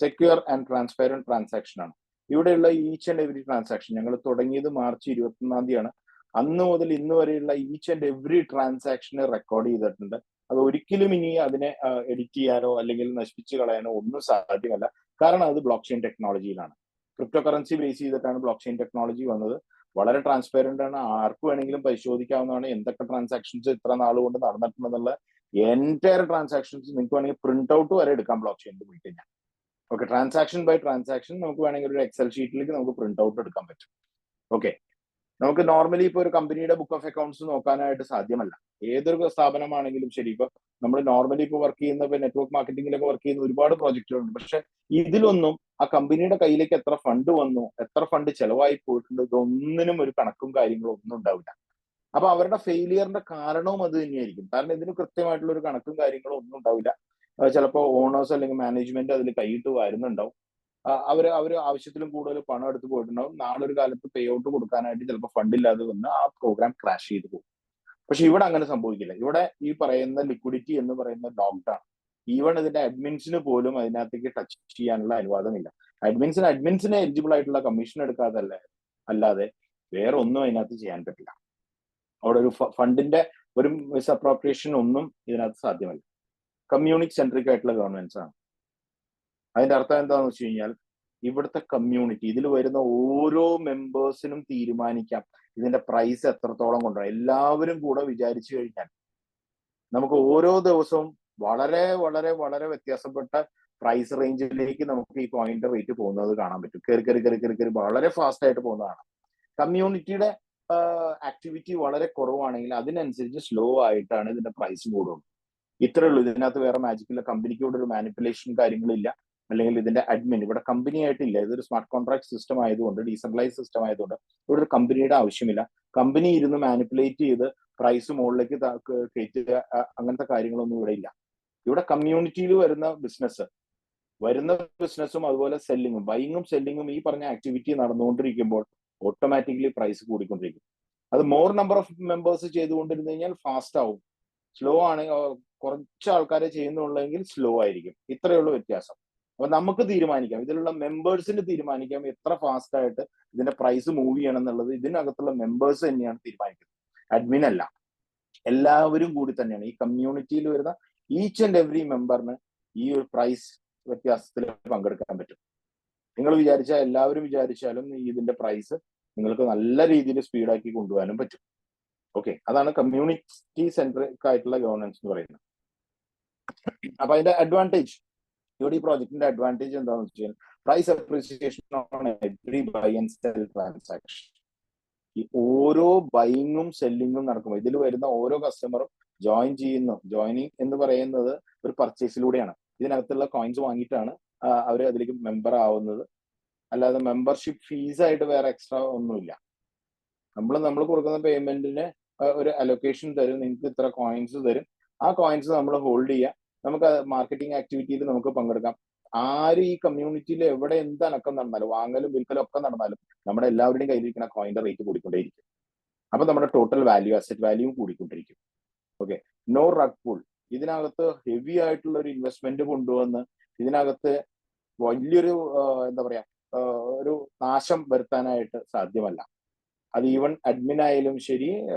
സെക്യൂർ ആൻഡ് ട്രാൻസ്പെറന്റ് ട്രാൻസാക്ഷൻ ആണ്. ഇവിടെയുള്ള ഈച്ച് ആൻഡ് എവറി ട്രാൻസാക്ഷൻ ഞങ്ങൾ തുടങ്ങിയത് മാർച്ച് 21 അന്ന് മുതൽ ഇന്ന് വരെയുള്ള ഈച്ച് ആൻഡ് എവറി ട്രാൻസാക്ഷനെ റെക്കോർഡ് ചെയ്തിട്ടുണ്ട്. അത് ഒരിക്കലും ഇനി അതിനെ എഡിറ്റ് ചെയ്യാനോ അല്ലെങ്കിൽ നശിപ്പിച്ച് കളയാനോ ഒന്നും സാധ്യമല്ല. കാരണം അത് ബ്ലോക്ക് ചെയിൻ ടെക്നോളജിയിലാണ്. ക്രിപ്റ്റോ കറൻസി ബേസ് ചെയ്തിട്ടാണ് ബ്ലോക്ക് ചെയിൻ ടെക്നോളജി വന്നത്. വളരെ ട്രാൻസ്പെറന്റ് ആണ്, ആർക്ക് വേണമെങ്കിലും പരിശോധിക്കാവുന്നതാണ്. എന്തൊക്കെ ട്രാൻസാക്ഷൻസ് ഇത്ര നാൾ കൊണ്ട് നടന്നിട്ടുണ്ടെന്നുള്ള എൻറ്റയർ ട്രാൻസാക്ഷൻസ് നിങ്ങൾക്ക് വേണമെങ്കിൽ പ്രിന്റ് ഔട്ട് വരെ എടുക്കാം ബ്ലോക്ക് ചെയിനിൽ പോയി കഴിഞ്ഞാൽ. ഓക്കെ, ട്രാൻസാക്ഷൻ ബൈ ട്രാൻസാക്ഷൻ നമുക്ക് വേണമെങ്കിൽ ഒരു എക്സൽ ഷീറ്റിലേക്ക് നമുക്ക് പ്രിന്റ് ഔട്ട് എടുക്കാൻ പറ്റും. ഓക്കെ, നമുക്ക് നോർമലി ഇപ്പോൾ ഒരു കമ്പനിയുടെ ബുക്ക് ഓഫ് അക്കൗണ്ട്സ് നോക്കാനായിട്ട് സാധ്യമല്ല. ഏതൊരു സ്ഥാപനമാണെങ്കിലും ശരി, ഇപ്പൊ നമ്മൾ നോർമലി ഇപ്പോൾ വർക്ക് ചെയ്യുന്ന നെറ്റ്വർക്ക് മാർക്കറ്റിംഗിലൊക്കെ വർക്ക് ചെയ്യുന്ന ഒരുപാട് പ്രോജക്റ്റുകളുണ്ട്. പക്ഷെ ഇതിലൊന്നും ആ കമ്പനിയുടെ കയ്യിലേക്ക് എത്ര ഫണ്ട് വന്നു, എത്ര ഫണ്ട് ചെലവായി പോയിട്ടുണ്ട്, ഇതൊന്നിനും ഒരു കണക്കും കാര്യങ്ങളും ഒന്നും ഉണ്ടാവില്ല. അപ്പൊ അവരുടെ ഫെയിലിയറിന്റെ കാരണവും അത് തന്നെയായിരിക്കും. കാരണം ഇതിന് കൃത്യമായിട്ടുള്ള ഒരു കണക്കും കാര്യങ്ങളും ഒന്നും ഉണ്ടാവില്ല. ചിലപ്പോൾ ഓണേഴ്സ് അല്ലെങ്കിൽ മാനേജ്മെന്റ് അതിൽ കൈയിട്ട് വരുന്നുണ്ടാവും. അവര് ആവശ്യത്തിലും കൂടുതൽ പണം എടുത്ത് പോയിട്ടുണ്ടാവും. നാളെ ഒരു കാലത്ത് പേ ഔട്ട് കൊടുക്കാനായിട്ട് ചിലപ്പോൾ ഫണ്ട് ഇല്ലാതെ വന്ന് ആ പ്രോഗ്രാം ക്രാഷ് ചെയ്ത് പോകും. പക്ഷെ ഇവിടെ അങ്ങനെ സംഭവിക്കില്ല. ഇവിടെ ഈ പറയുന്ന ലിക്വിഡിറ്റി എന്ന് പറയുന്ന ലോക്ക്ഡ് ആണ്. ഈവൺ ഇതിന്റെ അഡ്മിൻസിന് പോലും അതിനകത്തേക്ക് ടച്ച് ചെയ്യാനുള്ള അനുവാദമില്ല. അഡ്മിൻസിന് എലിജിബിൾ ആയിട്ടുള്ള കമ്മീഷൻ എടുക്കാതല്ല അല്ലാതെ വേറെ ഒന്നും അതിനകത്ത് ചെയ്യാൻ പറ്റില്ല. അവിടെ ഒരു ഫണ്ടിന്റെ ഒരു മിസ്അപ്രോപ്രിയേഷൻ ഒന്നും ഇതിനകത്ത് സാധ്യമല്ല. കമ്മ്യൂണിറ്റി സെൻട്രിക് ആയിട്ടുള്ള ഗവൺമെന്റ്സ് ആണ്. അതിന്റെ അർത്ഥം എന്താണെന്ന് വെച്ച് കഴിഞ്ഞാൽ ഇവിടുത്തെ കമ്മ്യൂണിറ്റി, ഇതിൽ വരുന്ന ഓരോ മെമ്പേഴ്സിനും തീരുമാനിക്കാം ഇതിന്റെ പ്രൈസ് എത്രത്തോളം കൊണ്ടുവരാം. എല്ലാവരും കൂടെ വിചാരിച്ചു കഴിഞ്ഞാൽ നമുക്ക് ഓരോ ദിവസവും വളരെ വളരെ വളരെ വ്യത്യാസപ്പെട്ട പ്രൈസ് റേഞ്ചിലേക്ക് നമുക്ക് ഈ കോയിന്റെ റേറ്റ് പോകുന്നത് കാണാൻ പറ്റും. കയറി വളരെ ഫാസ്റ്റ് ആയിട്ട് പോകുന്നതാണ്. കമ്മ്യൂണിറ്റിയുടെ ആക്ടിവിറ്റി വളരെ കുറവാണെങ്കിൽ അതിനനുസരിച്ച് സ്ലോ ആയിട്ടാണ് ഇതിന്റെ പ്രൈസ് കൂടുന്നത്. ഇത്രേ ഉള്ളൂ. ഇതിനകത്ത് വേറെ മാജിക്കില്ല. കമ്പനിക്ക് ഇവിടെ ഒരു മാനിപ്പുലേഷൻ കാര്യങ്ങളില്ല. അല്ലെങ്കിൽ ഇതിന്റെ അഡ്മിൻ ഇവിടെ കമ്പനി ആയിട്ടില്ല. ഇതൊരു സ്മാർട്ട് കോൺട്രാക്ട് സിസ്റ്റം ആയതുകൊണ്ട്, ഡീസെൻട്രലൈസ് സിസ്റ്റം ആയതുകൊണ്ട് ഇവിടെ ഒരു കമ്പനിയുടെ ആവശ്യമില്ല. കമ്പനി ഇരുന്ന് മാനിപ്പുലേറ്റ് ചെയ്ത് പ്രൈസ് മുകളിലേക്ക് കയറ്റുക അങ്ങനത്തെ കാര്യങ്ങളൊന്നും ഇവിടെ ഇല്ല. ഇവിടെ കമ്മ്യൂണിറ്റിയിൽ വരുന്ന ബിസിനസ്സും അതുപോലെ സെല്ലിങ്ങും, ബൈങ്ങും സെല്ലിങ്ങും ഈ പറഞ്ഞ ആക്ടിവിറ്റി നടന്നുകൊണ്ടിരിക്കുമ്പോൾ ഓട്ടോമാറ്റിക്കലി പ്രൈസ് കൂടിക്കൊണ്ടിരിക്കും. അത് മോർ നമ്പർ ഓഫ് മെമ്പേഴ്സ് ചെയ്തുകൊണ്ടിരുന്നു കഴിഞ്ഞാൽ ഫാസ്റ്റ് ആവും. സ്ലോ ആണ്, കുറച്ച് ആൾക്കാരെ ചെയ്യുന്നുള്ളെങ്കിൽ സ്ലോ ആയിരിക്കും. ഇത്രയുള്ള വ്യത്യാസം. അപ്പൊ നമുക്ക് തീരുമാനിക്കാം, ഇതിലുള്ള മെമ്പേഴ്സിന് തീരുമാനിക്കാം എത്ര ഫാസ്റ്റ് ആയിട്ട് ഇതിന്റെ പ്രൈസ് മൂവ് ചെയ്യണം എന്നുള്ളത് ഇതിനകത്തുള്ള മെമ്പേഴ്സ് തന്നെയാണ് തീരുമാനിക്കുന്നത്, അഡ്മിൻ അല്ല. എല്ലാവരും കൂടി തന്നെയാണ് ഈ കമ്മ്യൂണിറ്റിയിൽ വരുന്ന ഈച്ച് ആൻഡ് എവറി മെമ്പറിന് ഈ ഒരു പ്രൈസ് വ്യത്യാസത്തിൽ പങ്കെടുക്കാൻ പറ്റും. നിങ്ങൾ വിചാരിച്ചാൽ, എല്ലാവരും വിചാരിച്ചാലും ഇതിന്റെ പ്രൈസ് നിങ്ങൾക്ക് നല്ല രീതിയിൽ സ്പീഡാക്കി കൊണ്ടുപോകാനും പറ്റും. ഓക്കെ, അതാണ് കമ്മ്യൂണിറ്റി സെൻട്രിക് ആയിട്ടുള്ള ഗവർണൻസ് എന്ന് പറയുന്നത്. അപ്പൊ അതിന്റെ അഡ്വാൻറ്റേജ്, ഇവിടെ ഈ പ്രോജക്റ്റിന്റെ അഡ്വാൻറ്റേജ് എന്താണെന്ന് വെച്ചാൽ price appreciation on every buy and sell transaction. ഈ ഓരോ ബൈങ്ങും സെല്ലിങ്ങും നടക്കുമ്പോൾ ഇതിൽ വരുന്ന ഓരോ കസ്റ്റമറും ജോയിനിങ് എന്ന് പറയുന്നത് ഒരു പർച്ചേസിലൂടെയാണ്. ഇതിനകത്തുള്ള കോയിൻസ് വാങ്ങിയിട്ടാണ് അവർ അതിലേക്ക് മെമ്പർ ആവുന്നത്. അല്ലാതെ മെമ്പർഷിപ്പ് ഫീസ് ആയിട്ട് വേറെ എക്സ്ട്രാ ഒന്നുമില്ല. നമ്മൾ കൊടുക്കുന്ന പേയ്മെന്റിന് ഒരു അലൊക്കേഷൻ തരും, നിങ്ങൾക്ക് ഇത്ര കോയിൻസ് തരും. ആ കോയിൻസ് നമ്മൾ ഹോൾഡ് ചെയ്യുക, നമുക്ക് മാർക്കറ്റിംഗ് ആക്ടിവിറ്റിയിൽ നമുക്ക് പങ്കെടുക്കാം. ആര് ഈ കമ്മ്യൂണിറ്റിയിൽ എവിടെ എന്ത് അനക്കം നടന്നാലും, വാങ്ങലും വിൽക്കലും ഒക്കെ നടന്നാലും നമ്മുടെ എല്ലാവരുടെയും കയ്യിലിരിക്കുന്ന കോയിന്റെ റേറ്റ് കൂടിക്കൊണ്ടേയിരിക്കും. അപ്പൊ നമ്മുടെ ടോട്ടൽ വാല്യൂ, അസറ്റ് വാല്യൂ കൂടിക്കൊണ്ടിരിക്കും. Okay, no rug pull. ഇതിനകത്ത് ഹെവി ആയിട്ടുള്ള ഒരു ഇൻവെസ്റ്റ്മെന്റ് കൊണ്ടുവന്ന് ഇതിനകത്ത് വലിയൊരു എന്താ പറയാ ഒരു നാശം വരുത്താനായിട്ട് സാധ്യമല്ല. അത് ഈവൻ അഡ്മിൻ ആയാലും ശരി,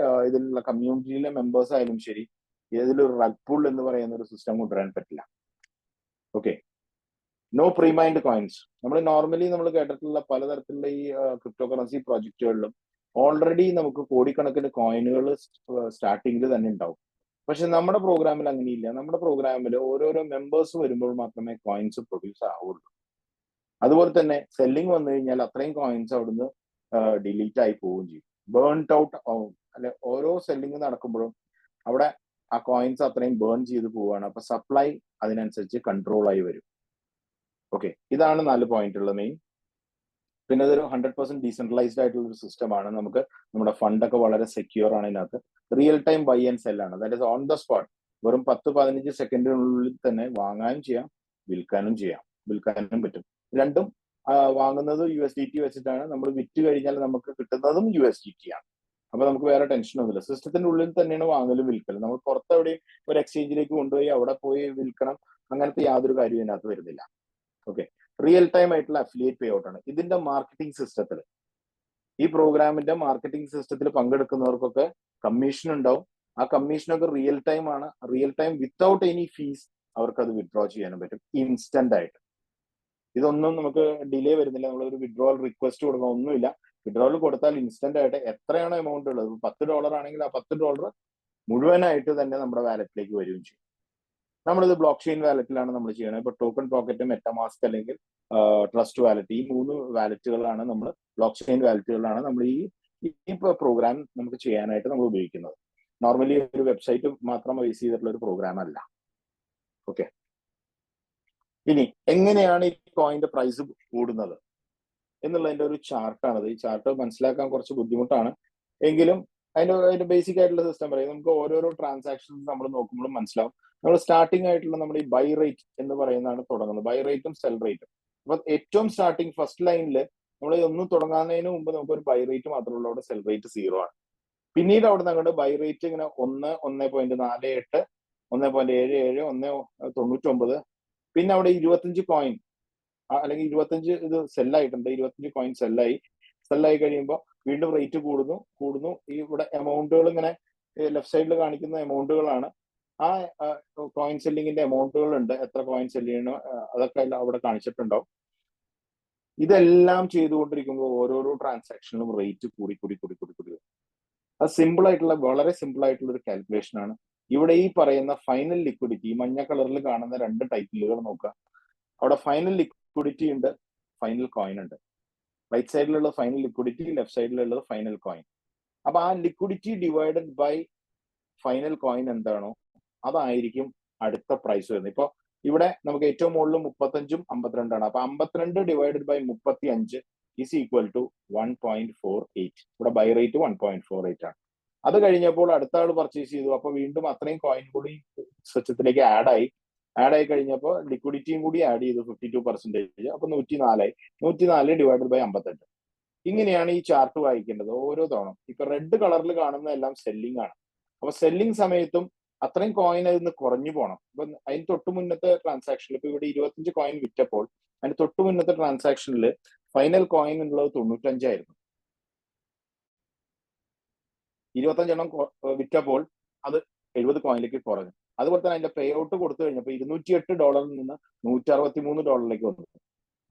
ഇതിലുള്ള കമ്മ്യൂണിറ്റിയിലെ മെമ്പേഴ്സ് ആയാലും ശരി, ഇതിലൊരു റഗ് പൂൾ എന്ന് പറയുന്ന ഒരു സിസ്റ്റം കൊണ്ടുവരാൻ പറ്റില്ല. Okay, no premined coins. നമ്മൾ നോർമലി കേട്ടിട്ടുള്ള പലതരത്തിലുള്ള ഈ ക്രിപ്റ്റോ കറൻസി പ്രോജക്റ്റുകളിലും ഓൾറെഡി നമുക്ക് കോടിക്കണക്കിന് കോയിനുകൾ സ്റ്റാർട്ടിങ്ങിൽ തന്നെ ഉണ്ടാവും. പക്ഷെ നമ്മുടെ പ്രോഗ്രാമിൽ അങ്ങനെയില്ല. നമ്മുടെ പ്രോഗ്രാമിൽ ഓരോരോ മെമ്പേഴ്സ് വരുമ്പോൾ മാത്രമേ കോയിൻസ് പ്രൊഡ്യൂസ് ആവുള്ളൂ. അതുപോലെ തന്നെ സെല്ലിംഗ് വന്നു കഴിഞ്ഞാൽ അത്രയും കോയിൻസ് അവിടുന്ന് ഡിലീറ്റ് ആയി പോവുകയും ചെയ്യും, ബേൺഡ് ഔട്ട് ആവും. അല്ലെ, ഓരോ സെല്ലിംഗ് നടക്കുമ്പോഴും അവിടെ ആ കോയിൻസ് അത്രയും ബേൺ ചെയ്ത് പോവുകയാണ്. അപ്പൊ സപ്ലൈ അതിനനുസരിച്ച് കൺട്രോൾ ആയി വരും. ഓക്കെ, ഇതാണ് 4 പോയിന്റ് ഉള്ള മെയിൻ. പിന്നെ ഇതൊരു 100% ഡീസെൻട്രലൈസ്ഡ് ആയിട്ടുള്ള ഒരു സിസ്റ്റമാണ്. നമുക്ക് നമ്മുടെ ഫണ്ടൊക്കെ വളരെ സെക്യൂർ ആണ്. ഇതിനകത്ത് real time buy and sell ആണ്. That is on the spot. വെറും 10-15 സെക്കൻഡിനുള്ളിൽ തന്നെ വാങ്ങാനും ചെയ്യാം, വിൽക്കാനും പറ്റും. രണ്ടും വാങ്ങുന്നത് USDT വെച്ചിട്ടാണ്. നമ്മൾ വിറ്റ് കഴിഞ്ഞാൽ നമുക്ക് കിട്ടുന്നതും USDT ആണ്. അപ്പൊ നമുക്ക് വേറെ ടെൻഷൻ ഒന്നുമില്ല. സിസ്റ്റത്തിന്റെ ഉള്ളിൽ തന്നെയാണ് വാങ്ങലും വിൽക്കലും. നമ്മൾ പുറത്തെവിടെയും ഒരു എക്സ്ചേഞ്ചിലേക്ക് കൊണ്ടുപോയി അവിടെ പോയി വിൽക്കണം, അങ്ങനത്തെ യാതൊരു കാര്യവും ഇതിനകത്ത് വരുന്നില്ല. ഓക്കെ, റിയൽ ടൈം ആയിട്ടുള്ള അഫിലിയേറ്റ് പേ ഔട്ട് ആണ്. ഇതിന്റെ മാർക്കറ്റിംഗ് സിസ്റ്റത്തിൽ, ഈ പ്രോഗ്രാമിന്റെ മാർക്കറ്റിംഗ് സിസ്റ്റത്തിൽ പങ്കെടുക്കുന്നവർക്കൊക്കെ കമ്മീഷൻ ഉണ്ടാവും. ആ കമ്മീഷനൊക്കെ റിയൽ ടൈം ആണ്. Real time without any fees അവർക്ക് അത് വിഡ്രോ ചെയ്യാനും പറ്റും ഇൻസ്റ്റന്റ് ആയിട്ട്. ഇതൊന്നും നമുക്ക് ഡിലേ വരുന്നില്ല. നമ്മൾ ഒരു വിഡ്രോവൽ റിക്വസ്റ്റ് കൊടുക്കണം, ഒന്നുമില്ല. വിഡ്രോവൽ കൊടുത്താൽ ഇൻസ്റ്റന്റ് ആയിട്ട് എത്രയാണോ എമൗണ്ട് ഉള്ളത്, $10 ആണെങ്കിൽ ആ $10 മുഴുവനായിട്ട് തന്നെ നമ്മുടെ വാലറ്റിലേക്ക് വരികയും ചെയ്യും. നമ്മളിത് ബ്ലോക്ക് ചെയിൻ വാലറ്റിലാണ് നമ്മൾ ചെയ്യുന്നത്. ഇപ്പൊ ടോക്കൺ പോക്കറ്റ്, മെറ്റമാസ്ക് അല്ലെങ്കിൽ ട്രസ്റ്റ് വാലറ്റ്, ഈ 3 വാലറ്റുകളാണ് നമ്മൾ, ബ്ലോക്ക് ചെയിൻ വാലറ്റുകളാണ് നമ്മൾ ഈ പ്രോഗ്രാം നമുക്ക് ചെയ്യാനായിട്ട് നമ്മൾ ഉപയോഗിക്കുന്നത്. നോർമലി ഒരു വെബ്സൈറ്റ് മാത്രം ബേസ് ചെയ്തിട്ടുള്ള ഒരു പ്രോഗ്രാം അല്ല. ഓക്കെ, ഇനി എങ്ങനെയാണ് ഈ കോയിന്റെ പ്രൈസ് കൂടുന്നത് എന്നുള്ളതിന്റെ ഒരു ചാർട്ടാണത്. ഈ ചാർട്ട് മനസ്സിലാക്കാൻ കുറച്ച് ബുദ്ധിമുട്ടാണ്, എങ്കിലും അതിന്റെ ബേസിക് ആയിട്ടുള്ള സിസ്റ്റം പറയും. നമുക്ക് ഓരോരോ ട്രാൻസാക്ഷൻസ് നമ്മൾ നോക്കുമ്പോഴും മനസ്സിലാവും. നമ്മൾ സ്റ്റാർട്ടിംഗ് ആയിട്ടുള്ള നമ്മുടെ ഈ ബൈ റേറ്റ് എന്ന് പറയുന്നതാണ് തുടങ്ങുന്നത്. ബൈ റേറ്റും സെൽ റേറ്റും. അപ്പൊ ഏറ്റവും സ്റ്റാർട്ടിങ് ഫസ്റ്റ് ലൈനിൽ നമ്മൾ ഒന്നും തുടങ്ങുന്നതിന് മുമ്പ് നമുക്ക് ഒരു ബൈ റേറ്റ് മാത്രമേ ഉള്ളൂ. അവിടെ സെൽ റേറ്റ് 0 ആണ്. പിന്നീട് അവിടെ നിന്ന് ബൈ റേറ്റ് ഇങ്ങനെ 1.48, 1.77, 1.99, പിന്നെ അവിടെ 25 കോയിൻ അല്ലെങ്കിൽ 25 ഇത് സെല്ലായിട്ടുണ്ട്. 25 കോയിൻ സെല്ലായി കഴിയുമ്പോൾ വീണ്ടും റേറ്റ് കൂടുന്നു. ഈ ഇവിടെ എമൗണ്ടുകൾ ഇങ്ങനെ ലെഫ്റ്റ് സൈഡിൽ കാണിക്കുന്ന എമൗണ്ടുകളാണ്. ആ കോയിൻ സെല്ലിങ്ങിന്റെ എമൗണ്ടുകൾ ഉണ്ട്. എത്ര കോയിൻ സെല് ചെയ്യണോ അതൊക്കെ അവിടെ കാണിച്ചിട്ടുണ്ടാവും. ഇതെല്ലാം ചെയ്തുകൊണ്ടിരിക്കുമ്പോൾ ഓരോരോ ട്രാൻസാക്ഷനും റേറ്റ് കൂടി. അത് വളരെ സിമ്പിൾ ആയിട്ടുള്ള ഒരു കാൽക്കുലേഷൻ ആണ്. ഇവിടെ ഈ പറയുന്ന ഫൈനൽ ലിക്വിഡിറ്റി, മഞ്ഞ കളറിൽ കാണുന്ന 2 ടൈറ്റിലുകൾ നോക്കുക. അവിടെ ഫൈനൽ ലിക്വിഡിറ്റി ഉണ്ട്, ഫൈനൽ കോയിൻ ഉണ്ട്. റൈറ്റ് സൈഡിലുള്ളത് ഫൈനൽ ലിക്വിഡിറ്റി, ലെഫ്റ്റ് സൈഡിലുള്ളത് ഫൈനൽ കോയിൻ. അപ്പൊ ആ liquidity divided by final coin എന്താണോ അതായിരിക്കും അടുത്ത പ്രൈസ് വരുന്നത്. ഇപ്പൊ ഇവിടെ നമുക്ക് ഏറ്റവും മുകളിൽ 35ഉം 52 ആണ്. അപ്പൊ 52 divided by 35 is equal to 1.48. ഇവിടെ ബൈ റേറ്റ് 1.48 ആണ്. അത് കഴിഞ്ഞപ്പോൾ അടുത്ത ആൾ പർച്ചേസ് ചെയ്തു. അപ്പൊ വീണ്ടും അത്രയും കോയിൻ കൂടി സിസ്റ്റത്തിലേക്ക് ആഡ് ആയി കഴിഞ്ഞപ്പോൾ ലിക്വിഡിറ്റിയും കൂടി ആഡ് ചെയ്തു 52%. അപ്പൊ 104 ഡിവൈഡഡ് ബൈ 58. ഇങ്ങനെയാണ് ഈ ചാർട്ട് വായിക്കേണ്ടത് ഓരോ തവണ. ഇപ്പൊ റെഡ് കളറിൽ കാണുന്ന എല്ലാം സെല്ലിംഗ് ആണ്. അപ്പൊ സെല്ലിംഗ് സമയത്തും അത്രയും കോയിൻ അതിൽ നിന്ന് കുറഞ്ഞു പോകണം. അപ്പൊ അതിന് തൊട്ട് മുന്നത്തെ ട്രാൻസാക്ഷനിൽ ഇപ്പൊ ഇവിടെ 25 കോയിൻ വിറ്റപ്പോൾ അതിന് തൊട്ട് മുന്നത്തെ ട്രാൻസാക്ഷനിൽ ഫൈനൽ കോയിൻ ഉള്ളത് 95 ആയിരുന്നു. 25 എണ്ണം വിറ്റപ്പോൾ അത് 70 കോയിനിലേക്ക് കുറഞ്ഞു. അതുപോലെ തന്നെ അതിന്റെ പേ ഔട്ട് കൊടുത്തു കഴിഞ്ഞപ്പോൾ $208 നിന്ന് $163 വന്നു.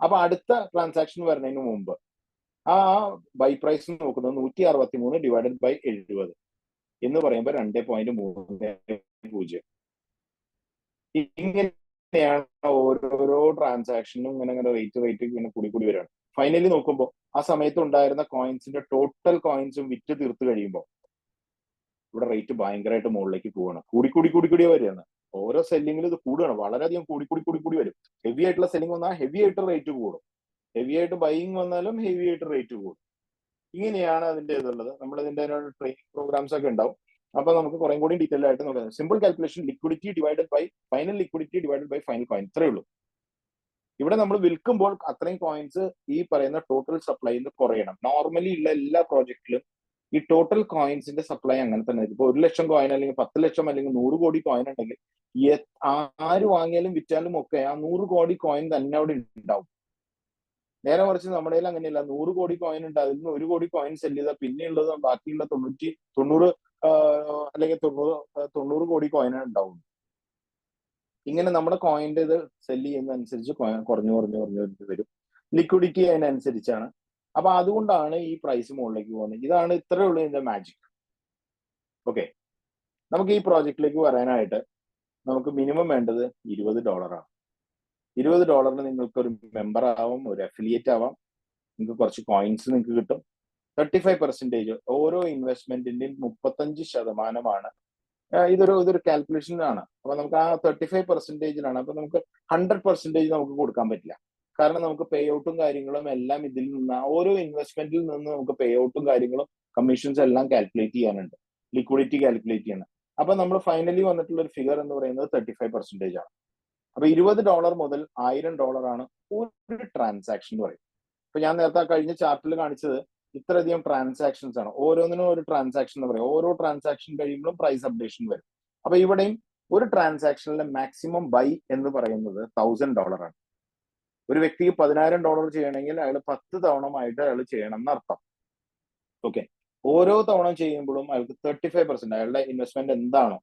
അപ്പൊ അടുത്ത ട്രാൻസാക്ഷൻ വരുന്നതിന് മുമ്പ് ആ ബൈ പ്രൈസ് നോക്കുന്നത് 163 ഡിവൈഡഡ് ബൈ 70 എന്ന് പറയുമ്പോൾ 2.30. ഇങ്ങനെയാണ് ഓരോരോ ട്രാൻസാക്ഷനും ഇങ്ങനെ റേറ്റ് ഇങ്ങനെ കൂടി വരികയാണ്. ഫൈനലി നോക്കുമ്പോൾ ആ സമയത്ത് ഉണ്ടായിരുന്ന കോയിൻസിന്റെ ടോട്ടൽ കോയിൻസും വിറ്റ് തീർത്ത് കഴിയുമ്പോൾ ഇവിടെ റേറ്റ് ഭയങ്കരമായിട്ട് മുകളിലേക്ക് പോവാണ്. കൂടി വരികയാണ്. ഓരോ സെല്ലിങ്ങിലും ഇത് കൂടുകയാണ്. വളരെയധികം കൂടി വരും. ഹെവി ആയിട്ടുള്ള സെല്ലിംഗ് വന്നാൽ ഹെവി ആയിട്ട് റേറ്റ് കൂടും. ഹെവി ആയിട്ട് ബൈയിങ് വന്നാലും ഹെവി ആയിട്ട് റേറ്റ് കൂടും. ഇങ്ങനെയാണ് അതിന്റെ ഇതുള്ളത്. നമ്മൾ ഇതിന്റെ ട്രെയിനിങ് പ്രോഗ്രാംസ് ഒക്കെ ഉണ്ടാവും. അപ്പൊ നമുക്ക് കുറെ കൂടി ഡീറ്റെയിൽ ആയിട്ട് നോക്കാം. Simple calculation, liquidity divided by final liquidity divided by final coin, ഇത്രയേ ഉള്ളൂ. ഇവിടെ നമ്മൾ വിൽക്കുമ്പോൾ അത്രയും കോയിൻസ് ഈ പറയുന്ന ടോട്ടൽ സപ്ലൈന്ന് കുറയണം. നോർമലി ഉള്ള എല്ലാ പ്രോജക്റ്റിലും ഈ ടോട്ടൽ കോയിൻസിന്റെ സപ്ലൈ അങ്ങനെ തന്നെ. ഇപ്പൊ 1 ലക്ഷം കോയിൻ അല്ലെങ്കിൽ 10 ലക്ഷം അല്ലെങ്കിൽ 100 കോടി കോയിൻ ഉണ്ടെങ്കിൽ ആര് വാങ്ങിയാലും വിറ്റാലും ഒക്കെ ആ 100 കോടി കോയിൻ തന്നെ അവിടെ ഉണ്ടാവും. നേരെ മറിച്ച് നമ്മുടെ കയ്യിൽ അങ്ങനെയല്ല. 100 കോടി കോയിൻ ഉണ്ട്, അതിൽ നിന്ന് 1 കോടി കോയിൻ സെല് ചെയ്താൽ പിന്നെയുള്ളത് ബാക്കിയുള്ള 90 അല്ലെങ്കിൽ 90 കോടി കോയിൻ ഉണ്ടാവും. ഇങ്ങനെ നമ്മുടെ കോയിന്റെ ഇത് സെല് ചെയ്യുന്നതനുസരിച്ച് കുറഞ്ഞു വരും. ലിക്വിഡിറ്റി അതിനനുസരിച്ചാണ്. അപ്പൊ അതുകൊണ്ടാണ് ഈ പ്രൈസ് മുകളിലേക്ക് പോകുന്നത്. ഇതാണ് ഇത്രയേ ഉള്ളൂ ഇതിന്റെ മാജിക്. ഓക്കെ, നമുക്ക് ഈ പ്രോജക്റ്റിലേക്ക് വരാനായിട്ട് നമുക്ക് മിനിമം വേണ്ടത് $20 ആണ്. $20 നിങ്ങൾക്ക് ഒരു മെമ്പർ ആവാം, ഒരു അഫിലിയേറ്റ് ആവാം. നിങ്ങൾക്ക് കുറച്ച് കോയിൻസ് നിങ്ങൾക്ക് കിട്ടും. 35% ഓരോ ഇൻവെസ്റ്റ്മെന്റിന്റെയും 35% ഇതൊരു കാൽക്കുലേഷൻ ആണ്. അപ്പൊ നമുക്ക് ആ 35%. അപ്പൊ നമുക്ക് 100% നമുക്ക് കൊടുക്കാൻ പറ്റില്ല. കാരണം നമുക്ക് പേ ഔട്ടും കാര്യങ്ങളും എല്ലാം ഇതിൽ നിന്ന്, ഓരോ ഇൻവെസ്റ്റ്മെന്റിൽ നിന്ന് നമുക്ക് പേ ഔട്ടും കാര്യങ്ങളും കമ്മീഷൻസ് എല്ലാം കാൽക്കുലേറ്റ് ചെയ്യാനുണ്ട്, ലിക്വിഡിറ്റി കാൽക്കുലേറ്റ് ചെയ്യണം. അപ്പൊ നമ്മൾ ഫൈനലി വന്നിട്ടുള്ള ഒരു ഫിഗർ എന്ന് പറയുന്നത് 35% ആണ്. അപ്പൊ $20 മുതൽ $1000 ആണ് ഒരു ട്രാൻസാക്ഷൻ എന്ന് പറയും. ഇപ്പൊ ഞാൻ നേരത്തെ കഴിഞ്ഞ ചാർട്ടിൽ കാണിച്ചത് ഇത്രയധികം ട്രാൻസാക്ഷൻസ് ആണ്, ഓരോന്നിനും ഒരു ട്രാൻസാക്ഷൻ എന്ന് പറയും. ഓരോ ട്രാൻസാക്ഷൻ കഴിയുമ്പോഴും പ്രൈസ് അപ്ഡേഷൻ വരും. അപ്പൊ ഇവിടെയും ഒരു ട്രാൻസാക്ഷനിലെ മാക്സിമം ബൈ എന്ന് പറയുന്നത് $1000 ആണ്. ഒരു വ്യക്തിക്ക് $10,000 ചെയ്യണമെങ്കിൽ അയാൾ 10 തവണമായിട്ട് അയാൾ ചെയ്യണം എന്നർത്ഥം. ഓക്കെ, ഓരോ തവണ ചെയ്യുമ്പോഴും അയാൾക്ക് 35% അയാളുടെ ഇൻവെസ്റ്റ്മെന്റ് എന്താണോ,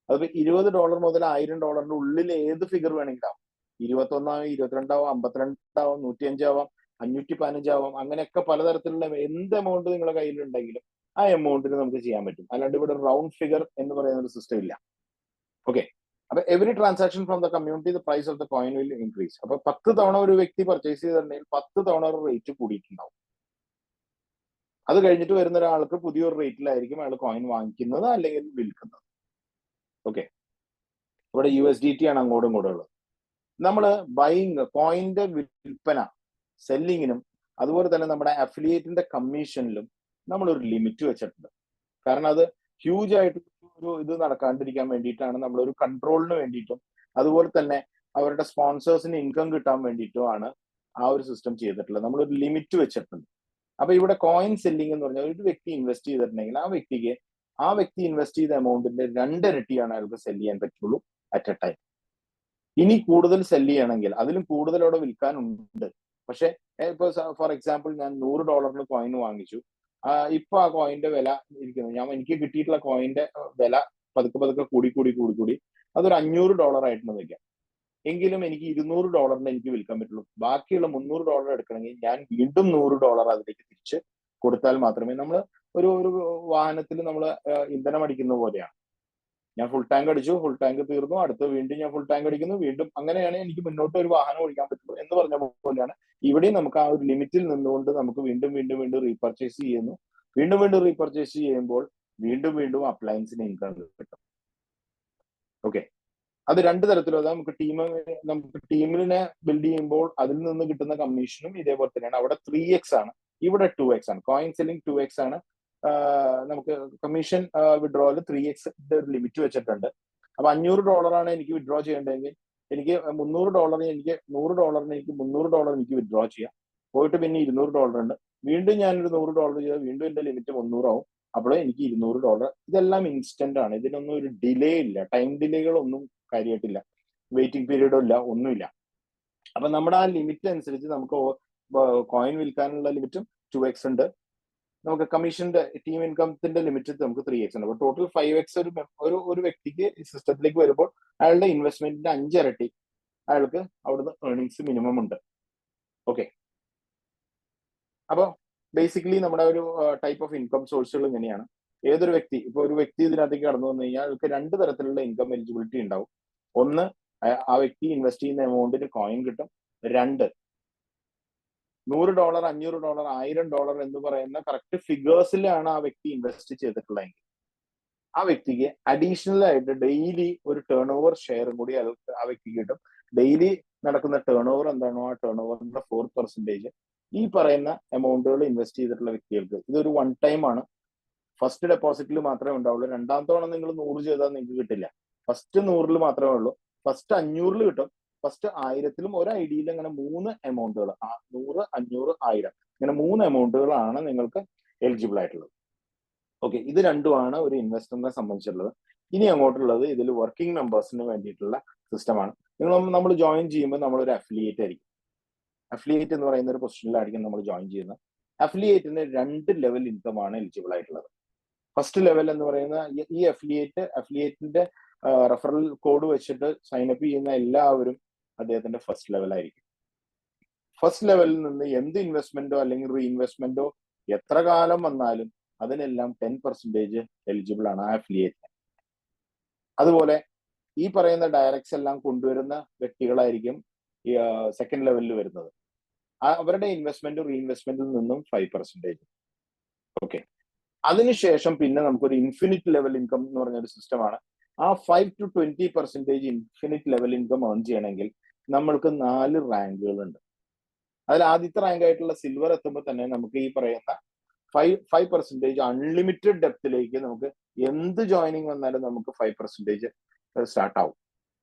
അതിപ്പോ $20 മുതൽ $1000 ഉള്ളിൽ ഏത് ഫിഗർ വേണമെങ്കിലും ആവും. 21 ആവും, 22 ആവും, 52 ആവും, 105 ആവാം, 515 ആവാം, അങ്ങനെയൊക്കെ പലതരത്തിലുള്ള എന്ത് എമൗണ്ട് നിങ്ങളുടെ കയ്യിലുണ്ടെങ്കിലും ആ എമൗണ്ടിന് നമുക്ക് ചെയ്യാൻ പറ്റും. അല്ലാണ്ട് ഇവിടെ റൗണ്ട് ഫിഗർ എന്ന് പറയുന്ന ഒരു സിസ്റ്റം ഇല്ല. ഓക്കെ, അപ്പൊ every transaction from the community the price of the coin will increase. അപ്പൊ 10 തവണ ഒരു വ്യക്തി പർച്ചേസ് ചെയ്തിട്ടുണ്ടെങ്കിൽ 10 തവണ ഒരു റേറ്റ് കൂടിയിട്ടുണ്ടാവും. അത് കഴിഞ്ഞിട്ട് വരുന്ന ഒരാൾക്ക് പുതിയൊരു റേറ്റിലായിരിക്കും അയാൾ കോയിൻ വാങ്ങിക്കുന്നത് അല്ലെങ്കിൽ വിൽക്കുന്നത്. ഓക്കെ, ഇവിടെ USDT ആണ് അങ്ങോട്ടും ഇങ്ങോട്ടും ഉള്ളത്. നമ്മൾ ബൈയിങ്, കോയിന്റെ വിൽപ്പന, സെല്ലിങ്ങിനും അതുപോലെ തന്നെ നമ്മുടെ അഫിലിയേറ്റിന്റെ കമ്മീഷനിലും നമ്മളൊരു ലിമിറ്റ് വെച്ചിട്ടുണ്ട്. കാരണം അത് ഹ്യൂജ് ആയിട്ട് ഒരു ഇത് നടക്കാണ്ടിരിക്കാൻ വേണ്ടിയിട്ടാണ്, നമ്മളൊരു കൺട്രോളിന് വേണ്ടിയിട്ടും അതുപോലെ തന്നെ അവരുടെ സ്പോൺസേഴ്സിന് ഇൻകം കിട്ടാൻ വേണ്ടിയിട്ടുമാണ് ആ ഒരു സിസ്റ്റം ചെയ്തിട്ടുള്ളത്. നമ്മളൊരു ലിമിറ്റ് വെച്ചിട്ടുണ്ട്. അപ്പൊ ഇവിടെ കോയിൻ സെല്ലിംഗ് എന്ന് പറഞ്ഞാൽ ഒരു വ്യക്തി ഇൻവെസ്റ്റ് ചെയ്തിട്ടുണ്ടെങ്കിൽ ആ വ്യക്തി ഇൻവെസ്റ്റ് ചെയ്ത എമൗണ്ടിന്റെ 2 ഇരട്ടിയാണ് അയാൾക്ക് സെല് ചെയ്യാൻ പറ്റുള്ളൂ അറ്റ് എ ടൈം. ഇനി കൂടുതൽ സെല് ചെയ്യണമെങ്കിൽ അതിലും കൂടുതലോടെ വിൽക്കാനുണ്ട്. പക്ഷെ ഇപ്പൊ ഫോർ എക്സാമ്പിൾ ഞാൻ $100 കോയിൻ വാങ്ങിച്ചു. ഇപ്പൊ ആ കോയിന്റെ വില ഇരിക്കുന്നത്, എനിക്ക് കിട്ടിയിട്ടുള്ള കോയിന്റെ വില പതുക്കെ കൂടി അതൊരു $500 ആയിട്ടെന്ന് വെക്കാം. എങ്കിലും എനിക്ക് $200 എനിക്ക് വിൽക്കാൻ പറ്റുള്ളൂ. ബാക്കിയുള്ള $300 എടുക്കണമെങ്കിൽ ഞാൻ വീണ്ടും $100 അതിലേക്ക് തിരിച്ച് കൊടുത്താൽ മാത്രമേ, നമ്മൾ ഒരു വാഹനത്തിൽ നമ്മൾ ഇന്ധനം അടിക്കുന്ന പോലെയാണ്. ഞാൻ ഫുൾ ടാങ്ക് അടിച്ചു, ഫുൾ ടാങ്ക് തീർന്നു, അടുത്ത വീണ്ടും ഞാൻ ഫുൾ ടാങ്ക് അടിക്കുന്നു, വീണ്ടും അങ്ങനെയാണ് എനിക്ക് മുന്നോട്ട് ഒരു വാഹനം ഓടിക്കാൻ പറ്റുള്ളൂ എന്ന് പറഞ്ഞ പോലെയാണ് ഇവിടെയും നമുക്ക് ആ ഒരു ലിമിറ്റിൽ നിന്നുകൊണ്ട് നമുക്ക് വീണ്ടും റീപർച്ചേസ് ചെയ്യുന്നു. വീണ്ടും റീപർച്ചേസ് ചെയ്യുമ്പോൾ വീണ്ടും അപ്ലയൻസിന് ഇൻകം കിട്ടും. ഓക്കെ, അത് 2 തരത്തിലുള്ള, നമുക്ക് ടീമിനെ ബിൽഡ് ചെയ്യുമ്പോൾ അതിൽ നിന്ന് കിട്ടുന്ന കമ്മീഷനും ഇതേപോലെ തന്നെയാണ്. അവിടെ 3x ആണ്, ഇവിടെ 2x ആണ്. കോയിൻ സെല്ലിംഗ് 2x ആണ്. നമുക്ക് കമ്മീഷൻ വിഡ്രോയിൽ 3x ഒരു ലിമിറ്റ് വെച്ചിട്ടുണ്ട്. അപ്പൊ $500 ആണ് എനിക്ക് വിഡ്രോ ചെയ്യേണ്ടതെങ്കിൽ എനിക്ക് $300 എനിക്ക് $300 എനിക്ക് വിഡ്രോ ചെയ്യാം. പോയിട്ട് പിന്നെ $200 ഉണ്ട്. വീണ്ടും ഞാനൊരു $100 ചെയ്താൽ വീണ്ടും എന്റെ ലിമിറ്റ് 300 ആവും. അപ്പോൾ എനിക്ക് $200. ഇതെല്ലാം ഇൻസ്റ്റന്റ് ആണ്, ഇതിനൊന്നും ഒരു ഡിലേ ഇല്ല, ടൈം ഡിലേകളൊന്നും കാര്യമായിട്ടില്ല, വെയിറ്റിംഗ് പീരീഡും ഇല്ല, ഒന്നുമില്ല. അപ്പൊ നമ്മുടെ ആ ലിമിറ്റ് അനുസരിച്ച് നമുക്ക് കോയിൻ വിൽക്കാനുള്ള ലിമിറ്റും 2x ഉണ്ട്. നമുക്ക് കമ്മീഷന്റെ ടീം ഇൻകത്തിന്റെ ലിമിറ്റ് നമുക്ക് 3x ഉണ്ട്. അപ്പൊ ടോട്ടൽ 5x ഒരു വ്യക്തിക്ക് സിസ്റ്റത്തിലേക്ക് വരുമ്പോൾ അയാളുടെ ഇൻവെസ്റ്റ്മെന്റിന്റെ 5 ഇരട്ടി അയാൾക്ക് അവിടുന്ന് ഏർണിങ്സ് മിനിമം ഉണ്ട്. ഓക്കെ, അപ്പൊ ബേസിക്കലി നമ്മുടെ ഒരു ടൈപ്പ് ഓഫ് ഇൻകം സോഴ്സുകൾ ഇങ്ങനെയാണ്. ഏതൊരു വ്യക്തി, ഇപ്പൊ ഒരു വ്യക്തി ഇതിനകത്തേക്ക് കടന്നു വന്നു കഴിഞ്ഞാൽ അയാൾക്ക് 2 തരത്തിലുള്ള ഇൻകം എലിജിബിലിറ്റി ഉണ്ടാവും. ഒന്ന്, ആ വ്യക്തി ഇൻവെസ്റ്റ് ചെയ്യുന്ന എമൗണ്ടിന് കോയിൻ കിട്ടും. 2, $100, $500, $1000 എന്ന് പറയുന്ന കറക്റ്റ് ഫിഗേഴ്സിലാണ് ആ വ്യക്തി ഇൻവെസ്റ്റ് ചെയ്തിട്ടുള്ളതെങ്കിൽ ആ വ്യക്തിക്ക് അഡീഷണൽ ആയിട്ട് ഡെയിലി ഒരു ടേൺ ഓവർ ഷെയറും കൂടി ആ വ്യക്തിക്ക് കിട്ടും. ഡെയിലി നടക്കുന്ന ടേൺ ഓവർ എന്താണോ ആ ടേൺ ഓവറിന്റെ 4% ഈ പറയുന്ന എമൗണ്ടുകൾ ഇൻവെസ്റ്റ് ചെയ്തിട്ടുള്ള വ്യക്തികൾക്ക് ഇതൊരു 1 ടൈം ആണ്. ഫസ്റ്റ് ഡെപ്പോസിറ്റിൽ മാത്രമേ ഉണ്ടാവുള്ളൂ. രണ്ടാമത്തെ തവണ നിങ്ങൾ 100 ചെയ്താൽ നിങ്ങൾക്ക് കിട്ടില്ല. ഫസ്റ്റ് 100 മാത്രമേ ഉള്ളൂ. ഫസ്റ്റ് 500 കിട്ടും. ഫസ്റ്റ് 1000 ഒരു ഐഡിയയിൽ അങ്ങനെ 3 എമൗണ്ടുകൾ, 100, 500, 1000 ഇങ്ങനെ 3 എമൗണ്ടുകളാണ് നിങ്ങൾക്ക് എലിജിബിൾ ആയിട്ടുള്ളത്. ഓക്കെ, ഇത് രണ്ടുമാണ് ഒരു ഇൻവെസ്റ്ററിനെ സംബന്ധിച്ചുള്ളത്. ഇനി അങ്ങോട്ടുള്ളത് ഇതിൽ വർക്കിംഗ് മെമ്പേഴ്സിന് വേണ്ടിയിട്ടുള്ള സിസ്റ്റമാണ്. നമ്മൾ ജോയിൻ ചെയ്യുമ്പോൾ നമ്മളൊരു അഫിലിയേറ്റ് ആയിരിക്കും. അഫിലിയേറ്റ് എന്ന് പറയുന്ന ഒരു പൊസിഷനിലായിരിക്കും നമ്മൾ ജോയിൻ ചെയ്യുന്നത്. അഫിലിയേറ്റിന് 2 ലെവൽ ഇൻകം ആണ് എലിജിബിൾ ആയിട്ടുള്ളത്. ഫസ്റ്റ് ലെവൽ എന്ന് പറയുന്ന ഈ അഫിലിയേറ്റിന്റെ റെഫറൽ കോഡ് വെച്ചിട്ട് സൈനപ്പ് ചെയ്യുന്ന എല്ലാവരും അദ്ദേഹത്തിന്റെ ഫസ്റ്റ് ലെവൽ ആയിരിക്കും. ഫസ്റ്റ് ലെവലിൽ നിന്ന് എന്ത് ഇൻവെസ്റ്റ്മെന്റോ അല്ലെങ്കിൽ റീഇൻവെസ്റ്റ്മെന്റോ എത്ര കാലം വന്നാലും അതിനെല്ലാം 10% എലിജിബിൾ ആണ് ആ അഫിലിയേറ്റ്. അതുപോലെ ഈ പറയുന്ന ഡയറക്ട്സ് എല്ലാം കൊണ്ടുവരുന്ന വ്യക്തികളായിരിക്കും സെക്കൻഡ് ലെവലിൽ വരുന്നത്. അവരുടെ ഇൻവെസ്റ്റ്മെന്റും റീഇൻവെസ്റ്റ്മെന്റിൽ നിന്നും 5%. ഓക്കെ, അതിനുശേഷം പിന്നെ നമുക്കൊരു ഇൻഫിനിറ്റ് ലെവൽ ഇൻകം എന്ന് പറഞ്ഞൊരു സിസ്റ്റമാണ്. ആ 5 to 20% infinite level income earn ചെയ്യണമെങ്കിൽ നമ്മൾക്ക് 4 റാങ്കുകൾ ഉണ്ട്. അതിൽ ആദ്യത്തെ റാങ്ക് ആയിട്ടുള്ള സിൽവർ എത്തുമ്പോൾ തന്നെ നമുക്ക് ഈ പറയുന്ന 5% അൺലിമിറ്റഡ് ഡെപ്തിലേക്ക് നമുക്ക് എന്ത് ജോയിനിങ് വന്നാലും നമുക്ക് 5% സ്റ്റാർട്ട് ആവും.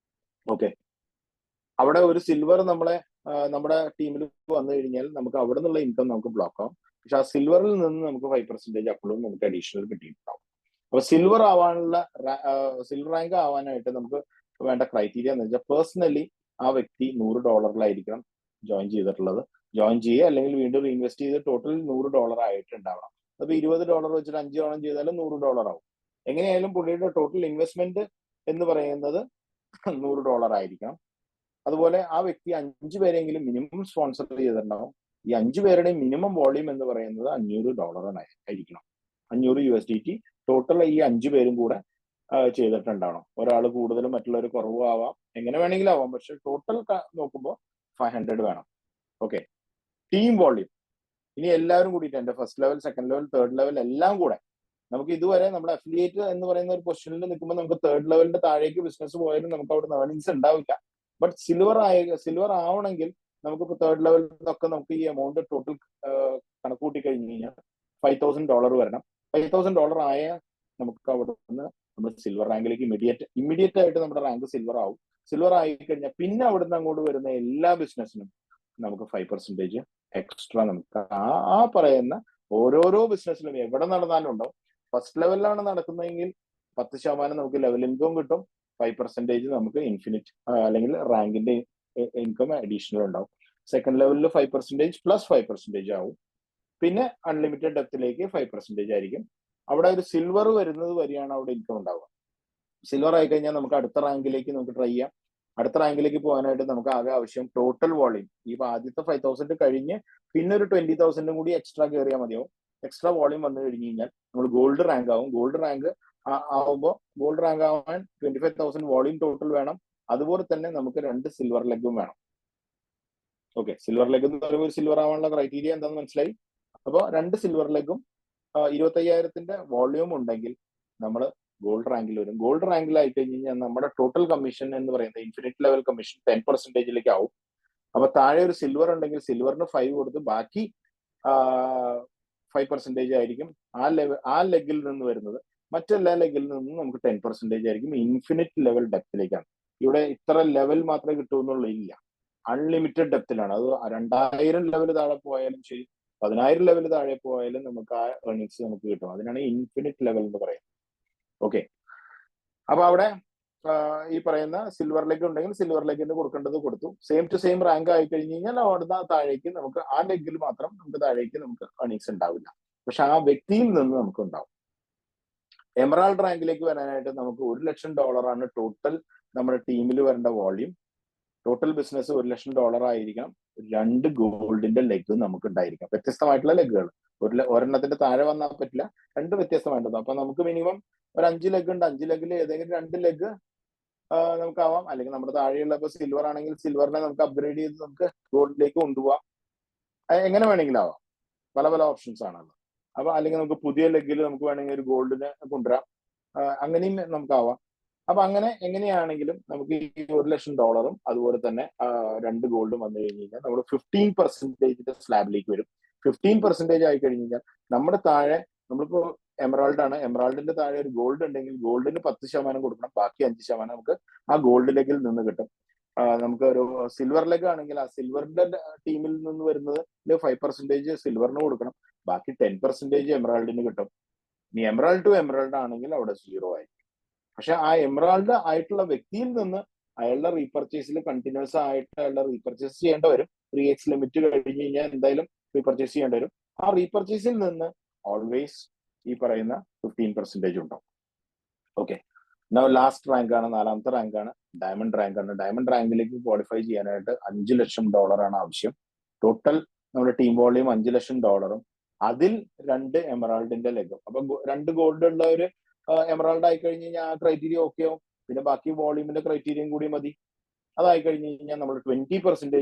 ഓക്കെ, അവിടെ ഒരു സിൽവർ നമ്മുടെ ടീമിൽ വന്നു കഴിഞ്ഞാൽ നമുക്ക് അവിടെ നിന്നുള്ള ഇൻകം നമുക്ക് ബ്ലോക്ക് ആവും. പക്ഷെ ആ സിൽവറിൽ നിന്ന് നമുക്ക് 5% അപ്പോഴും നമുക്ക് അഡീഷണൽ കിട്ടിയിട്ടുണ്ടാവും. അപ്പൊ സിൽവർ റാങ്ക് ആവാനായിട്ട് നമുക്ക് വേണ്ട ക്രൈറ്റീരിയ എന്ന് വെച്ചാൽ പേഴ്സണലി ആ വ്യക്തി $100 ജോയിൻ ചെയ്തിട്ടുള്ളത്. ജോയിൻ ചെയ്യുക അല്ലെങ്കിൽ വീണ്ടും ഇൻവെസ്റ്റ് ചെയ്ത് ടോട്ടൽ $100 ആയിട്ടുണ്ടാവണം. അപ്പൊ $20 വെച്ചിട്ട് 5 തവണ ചെയ്താലും $100 ആവും. എങ്ങനെയായാലും പുള്ളിയുടെ ടോട്ടൽ ഇൻവെസ്റ്റ്മെന്റ് എന്ന് പറയുന്നത് $100 ആയിരിക്കണം. അതുപോലെ ആ വ്യക്തി 5 പേരെങ്കിലും മിനിമം സ്പോൺസർ ചെയ്തിട്ടുണ്ടാവും. ഈ 5 പേരുടെയും മിനിമം വോളിയം എന്ന് പറയുന്നത് $500 ആയിരിക്കണം. $500 ടോട്ടൽ ഈ 5 പേരും കൂടെ ചെയ്തിട്ടുണ്ടാവണം. ഒരാൾ കൂടുതലും മറ്റുള്ളവർ കുറവും ആവാം, എങ്ങനെ വേണമെങ്കിലും ആവാം. പക്ഷെ ടോട്ടൽ നോക്കുമ്പോൾ 500 വേണം. ഓക്കെ, ടീം വോളിയം ഇനി എല്ലാവരും കൂടിയിട്ട് എന്റെ first level, second level, third level എല്ലാം കൂടെ നമുക്ക് ഇതുവരെ നമ്മുടെ അഫിലിയേറ്റ് എന്ന് പറയുന്ന ഒരു പൊസിഷനിൽ നിൽക്കുമ്പോൾ നമുക്ക് തേർഡ് ലെവലിന്റെ താഴേക്ക് ബിസിനസ് പോയാലും നമുക്ക് അവിടെ ഏർണിങ്സ് ഉണ്ടാവില്ല. ബട്ട് സിൽവർ ആവണമെങ്കിൽ നമുക്കിപ്പോൾ തേർഡ് ലെവലിൽ നിന്നൊക്കെ നമുക്ക് ഈ എമൗണ്ട് ടോട്ടൽ കണക്കൂട്ടി കഴിഞ്ഞ് കഴിഞ്ഞാൽ $5,000 വരണം. $5,000 ആയ നമുക്ക് അവിടെ നിന്ന് നമ്മൾ സിൽവർ റാങ്കിലേക്ക് ഇമ്മീഡിയറ്റ് ആയിട്ട് നമ്മുടെ റാങ്ക് സിൽവർ ആവും. സിൽവർ ആയി കഴിഞ്ഞാൽ പിന്നെ അവിടുന്ന് അങ്ങോട്ട് വരുന്ന എല്ലാ ബിസിനസ്സിനും നമുക്ക് 5% എക്സ്ട്രാ നമുക്ക് ആ പറയുന്ന ഓരോരോ ബിസിനസ്സിലും എവിടെ നടന്നാലും ഉണ്ടാവും. ഫസ്റ്റ് ലെവലിലാണ് നടക്കുന്നതെങ്കിൽ 10% നമുക്ക് ലെവൽ ഇൻകം കിട്ടും. 5% നമുക്ക് ഇൻഫിനിറ്റ് അല്ലെങ്കിൽ റാങ്കിന്റെ ഇൻകം അഡീഷണൽ ഉണ്ടാവും. സെക്കൻഡ് ലെവലിൽ 5% പ്ലസ് 5% ആവും. പിന്നെ അൺലിമിറ്റഡ് ഡെപ്തിലേക്ക് 5% ആയിരിക്കും. അവിടെ ഒരു സിൽവർ വരുന്നത് വരെയാണ് അവിടെ ഇൻകം ഉണ്ടാവുക. സിൽവർ ആയി കഴിഞ്ഞാൽ നമുക്ക് അടുത്ത റാങ്കിലേക്ക് നമുക്ക് ട്രൈ ചെയ്യാം. അടുത്ത റാങ്കിലേക്ക് പോകാനായിട്ട് നമുക്ക് ആകെ ആവശ്യം ടോട്ടൽ വോളിയം ഈ ആദ്യത്തെ 5,000 കഴിഞ്ഞ് പിന്നെ ഒരു 20,000 കൂടി എക്സ്ട്രാ കയറിയാൽ മതിയാവും. എക്സ്ട്രാ വോളിയം വന്നു കഴിഞ്ഞ് കഴിഞ്ഞാൽ നമ്മൾ ഗോൾഡ് റാങ്ക് ആവും. ഗോൾഡ് റാങ്ക് ആവുമ്പോൾ ഗോൾഡ് റാങ്ക് ആവാൻ 25,000 വോളിയം ടോട്ടൽ വേണം. അതുപോലെ തന്നെ നമുക്ക് 2 സിൽവർ ലെഗും വേണം. ഓക്കെ, സിൽവർ ലെഗ് എന്ന് പറയുമ്പോൾ സിൽവർ ആവാനുള്ള ക്രൈറ്റീരിയ എന്താണെന്ന് മനസ്സിലായി. അപ്പോൾ 2 സിൽവർ ലെഗും 25,000 വോളിയം ഉണ്ടെങ്കിൽ നമ്മൾ ഗോൾഡ് റാങ്കിൽ വരും. ഗോൾഡ് റാങ്കിലായി കഴിഞ്ഞ് കഴിഞ്ഞാൽ നമ്മുടെ ടോട്ടൽ കമ്മീഷൻ എന്ന് പറയുന്നത് ഇൻഫിനിറ്റ് ലെവൽ കമ്മീഷൻ 10% ആവും. അപ്പൊ താഴെ ഒരു സിൽവർ ഉണ്ടെങ്കിൽ സിൽവറിന് 5 കൊടുത്ത് ബാക്കി 5% ആയിരിക്കും ആ ലെഗിൽ നിന്ന് വരുന്നത്. മറ്റെല്ലാ ലെഗിൽ നിന്നും നമുക്ക് 10% ആയിരിക്കും. ഇൻഫിനിറ്റ് ലെവൽ ഡെപ്തിലേക്കാണ്. ഇവിടെ ഇത്ര ലെവൽ മാത്രമേ കിട്ടൂ ഇല്ല, അൺലിമിറ്റഡ് ഡെപ്തിലാണ്. അത് 2000 ലെവൽ താഴെ പോയാലും ശരി, 10,000 ലെവൽ താഴെ പോയാലും നമുക്ക് ആ ഏർണിങ്സ് നമുക്ക് കിട്ടും. അതിനാണ് ഇൻഫിനിറ്റ് ലെവൽ എന്ന് പറയുന്നത്. ഓക്കെ, അപ്പൊ അവിടെ ഈ പറയുന്ന സിൽവർ ലെഗ് ഉണ്ടെങ്കിൽ സിൽവർ ലെഗിന് കൊടുക്കേണ്ടത് കൊടുത്തു. സെയിം ടു സെയിം റാങ്ക് ആയി കഴിഞ്ഞ് കഴിഞ്ഞാൽ അവിടുന്ന് താഴേക്ക് നമുക്ക് ആ ലെഗിൽ മാത്രം നമുക്ക് താഴേക്ക് നമുക്ക് ഏർണിങ്സ് ഉണ്ടാവില്ല. പക്ഷെ ആ വ്യക്തിയിൽ നിന്ന് നമുക്ക് ഉണ്ടാവും. എമറാൾഡ് റാങ്കിലേക്ക് വരാനായിട്ട് നമുക്ക് $1,00,000 ടോട്ടൽ നമ്മുടെ ടീമിൽ വരേണ്ട വോളിയം. ടോട്ടൽ ബിസിനസ് $1,00,000 ആയിരിക്കണം. 2 ഗോൾഡിന്റെ ലെഗ് നമുക്ക് ഉണ്ടായിരിക്കാം. വ്യത്യസ്തമായിട്ടുള്ള ലെഗുകൾ. ഒരെണ്ണത്തിന്റെ താഴെ വന്നാൽ പറ്റില്ല, 2 വ്യത്യസ്തമായിട്ടത്. അപ്പൊ നമുക്ക് മിനിമം ഒരു 5 ലെഗ് ഉണ്ട്. 5 ലെഗിൽ ഏതെങ്കിലും 2 ലെഗ് നമുക്കാവാം. അല്ലെങ്കിൽ നമ്മുടെ താഴെയുള്ള ഇപ്പൊ സിൽവർ ആണെങ്കിൽ സിൽവറിനെ നമുക്ക് അപ്ഗ്രേഡ് ചെയ്ത് നമുക്ക് ഗോൾഡിലേക്ക് കൊണ്ടുപോവാം. എങ്ങനെ വേണമെങ്കിലും ആവാം. പല പല ഓപ്ഷൻസ് ആണല്ലോ. അപ്പൊ അല്ലെങ്കിൽ നമുക്ക് പുതിയ ലെഗിൽ നമുക്ക് വേണമെങ്കിൽ ഒരു ഗോൾഡിനെ കൊണ്ടുവരാം. അങ്ങനെയും നമുക്കാവാം. അപ്പൊ അങ്ങനെ എങ്ങനെയാണെങ്കിലും നമുക്ക് ഈ $1,00,000 അതുപോലെ തന്നെ 2 ഗോൾഡും വന്നു കഴിഞ്ഞ് കഴിഞ്ഞാൽ നമ്മൾ 15% സ്ലാബിലേക്ക് വരും. 15% ആയി കഴിഞ്ഞ് കഴിഞ്ഞാൽ നമ്മുടെ താഴെ നമ്മളിപ്പോ എമറാൾഡ് ആണ്, എമറാൾഡിന്റെ താഴെ ഒരു ഗോൾഡ് ഉണ്ടെങ്കിൽ ഗോൾഡിന് 10% കൊടുക്കണം. ബാക്കി 5% നമുക്ക് ആ ഗോൾഡ് ലെഗിൽ നിന്ന് കിട്ടും. നമുക്ക് ഒരു സിൽവർ ലെഗ് ആണെങ്കിൽ ആ സിൽവറിന്റെ ടീമിൽ നിന്ന് വരുന്നത് 5% സിൽവറിന് കൊടുക്കണം. ബാക്കി 10% എമറാൾഡിന് കിട്ടും. ഇനി എമറാൾഡ് ടു എമറാൾഡ് ആണെങ്കിൽ അവിടെ 0 ആയിരിക്കും. പക്ഷെ ആ എമറാൾഡ് ആയിട്ടുള്ള വ്യക്തിയിൽ നിന്ന് അയാളുടെ റീപർച്ചേസിൽ കണ്ടിന്യൂസ് ആയിട്ട് അയാളുടെ റീപർച്ചേസ് ചെയ്യേണ്ടി വരും. 3x ലിമിറ്റ് കഴിഞ്ഞ് കഴിഞ്ഞാൽ എന്തായാലും റീപർച്ചേസ് ചെയ്യേണ്ടി വരും. ആ റീപർച്ചേസിൽ നിന്ന് ഓൾവേസ് ഈ പറയുന്ന 15% ഉണ്ടാവും. ഓക്കെ, ലാസ്റ്റ് റാങ്ക് ആണ്, 4ാമത്തെ റാങ്ക് ആണ്, ഡയമണ്ട് റാങ്ക് ആണ്. ഡയമണ്ട് റാങ്കിലേക്ക് ക്വാളിഫൈ ചെയ്യാനായിട്ട് $5,00,000 ആണ് ആവശ്യം. ടോട്ടൽ നമ്മുടെ ടീം വോളിയം $5,00,000. അതിൽ 2 എമറാൾഡിന്റെ ലെഗും. അപ്പൊ 2 ഗോൾഡ് ഉള്ള ഒരു എമറാൾഡ് ആയി കഴിഞ്ഞ് കഴിഞ്ഞാൽ ആ ക്രൈറ്റീരിയ ഓക്കെ ആവും. പിന്നെ ബാക്കി വോളിയമിന്റെ ക്രൈറ്റീരിയയും കൂടി മതി. അതായി കഴിഞ്ഞ് കഴിഞ്ഞാൽ നമ്മൾ 20%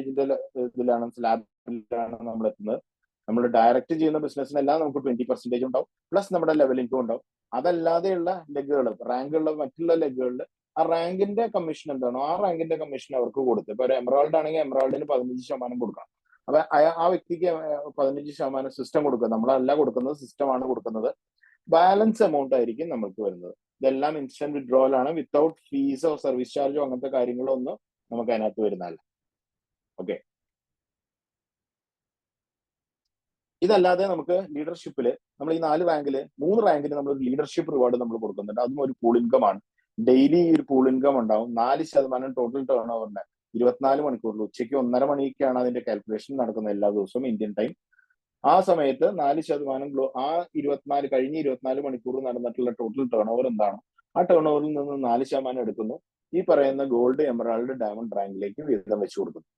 ഇതിലാണ്, സ്ലാബിലാണ് നമ്മൾ എത്തുന്നത്. നമ്മൾ ഡയറക്റ്റ് ചെയ്യുന്ന ബിസിനസ്സിനെല്ലാം നമുക്ക് 20% ഉണ്ടാവും. പ്ലസ് നമ്മുടെ ലെവൽ ഇൻകം ഉണ്ടാവും. അതല്ലാതെയുള്ള ലെഗുകൾ, റാങ്കുള്ള മറ്റുള്ള ലെഗുകളിൽ ആ റാങ്കിന്റെ കമ്മീഷൻ എന്താണോ ആ റാങ്കിന്റെ കമ്മീഷൻ അവർക്ക് കൊടുത്ത്. ഇപ്പൊ ഒരു എമറാൾഡ് ആണെങ്കിൽ എമറാൾഡിന് 15% കൊടുക്കണം. അപ്പൊ ആ വ്യക്തിക്ക് 15% സിസ്റ്റം കൊടുക്കുക. നമ്മളല്ല കൊടുക്കുന്നത്, സിസ്റ്റമാണ് കൊടുക്കുന്നത്. ബാലൻസ് എമൗണ്ട് ആയിരിക്കും നമ്മൾക്ക് വരുന്നത്. ഇതെല്ലാം ഇൻസ്റ്റന്റ് വിഡ്രോവൽ ആണ്, വിത്തൗട്ട് ഫീസോ സർവീസ് ചാർജോ അങ്ങനത്തെ കാര്യങ്ങളോ ഒന്നും നമുക്ക് അതിനകത്ത് വരുന്നതല്ല. ഓക്കെ. ഇതല്ലാതെ നമുക്ക് ലീഡർഷിപ്പിൽ നമ്മൾ ഈ 3 റാങ്കിന് നമ്മൾ ലീഡർഷിപ്പ് റിവാർഡ് നമ്മൾ കൊടുക്കുന്നുണ്ട്. അതും ഒരു പൂൾ ഇൻകം ആണ്. ഡെയിലി ഒരു പൂൾ ഇൻകം ഉണ്ടാവും. 4% ടോട്ടൽ ടേൺ ഓവറിന്റെ 24 മണിക്കൂറിൽ ഉച്ചയ്ക്ക് 1:30 മണിക്കാണ് അതിന്റെ കാൽക്കുലേഷൻ നടക്കുന്നത് എല്ലാ ദിവസവും ഇന്ത്യൻ ടൈം. ആ സമയത്ത് 4% ആ 24 മണിക്കൂർ നടന്നിട്ടുള്ള ടോട്ടൽ ടേൺ ഓവർ എന്താണ്, ആ ടേൺ ഓവറിൽ നിന്ന് 4% എടുക്കുന്നു. ഈ പറയുന്ന ഗോൾഡ്, എമറാൾഡ്, ഡയമണ്ട് റാങ്കിലേക്ക് വീതം വെച്ചു കൊടുക്കുന്നു.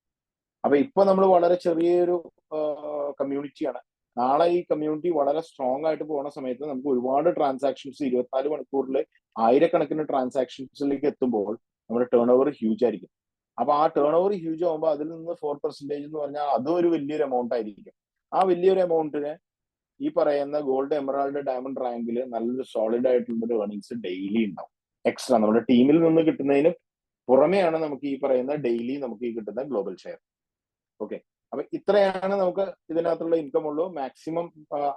അപ്പൊ ഇപ്പൊ നമ്മൾ വളരെ ചെറിയൊരു കമ്മ്യൂണിറ്റിയാണ്. നാളെ ഈ കമ്മ്യൂണിറ്റി വളരെ സ്ട്രോങ് ആയിട്ട് പോകുന്ന സമയത്ത് നമുക്ക് ഒരുപാട് ട്രാൻസാക്ഷൻസ് 24 മണിക്കൂറിൽ ആയിരക്കണക്കിന് ട്രാൻസാക്ഷൻസിലേക്ക് എത്തുമ്പോൾ നമ്മുടെ ടേൺ ഓവർ ഹ്യൂജ് ആയിരിക്കും. അപ്പൊ ആ ടേൺ ഓവർ ഹ്യൂജ് ആകുമ്പോൾ അതിൽ നിന്ന് 4% എന്ന് പറഞ്ഞാൽ അതും ഒരു വലിയൊരു എമൗണ്ട് ആയിരിക്കും. ആ വലിയൊരു എമൗണ്ടിന് ഈ പറയുന്ന ഗോൾഡ്, എമറാൾഡ്, ഡയമണ്ട് റാങ്കിൽ നല്ലൊരു സോളിഡ് ആയിട്ടുള്ള ഒരു ഏർണിങ്സ് ഡെയിലി ഉണ്ടാവും. എക്സ്ട്രാ നമ്മുടെ ടീമിൽ നിന്ന് കിട്ടുന്നതിന് പുറമെയാണ് നമുക്ക് ഈ പറയുന്ന ഡെയിലി നമുക്ക് ഈ കിട്ടുന്ന ഗ്ലോബൽ ഷെയർ. ഓക്കെ. അപ്പൊ ഇത്രയാണ് നമുക്ക് ഇതിനകത്തുള്ള ഇൻകം ഉള്ളൂ. മാക്സിമം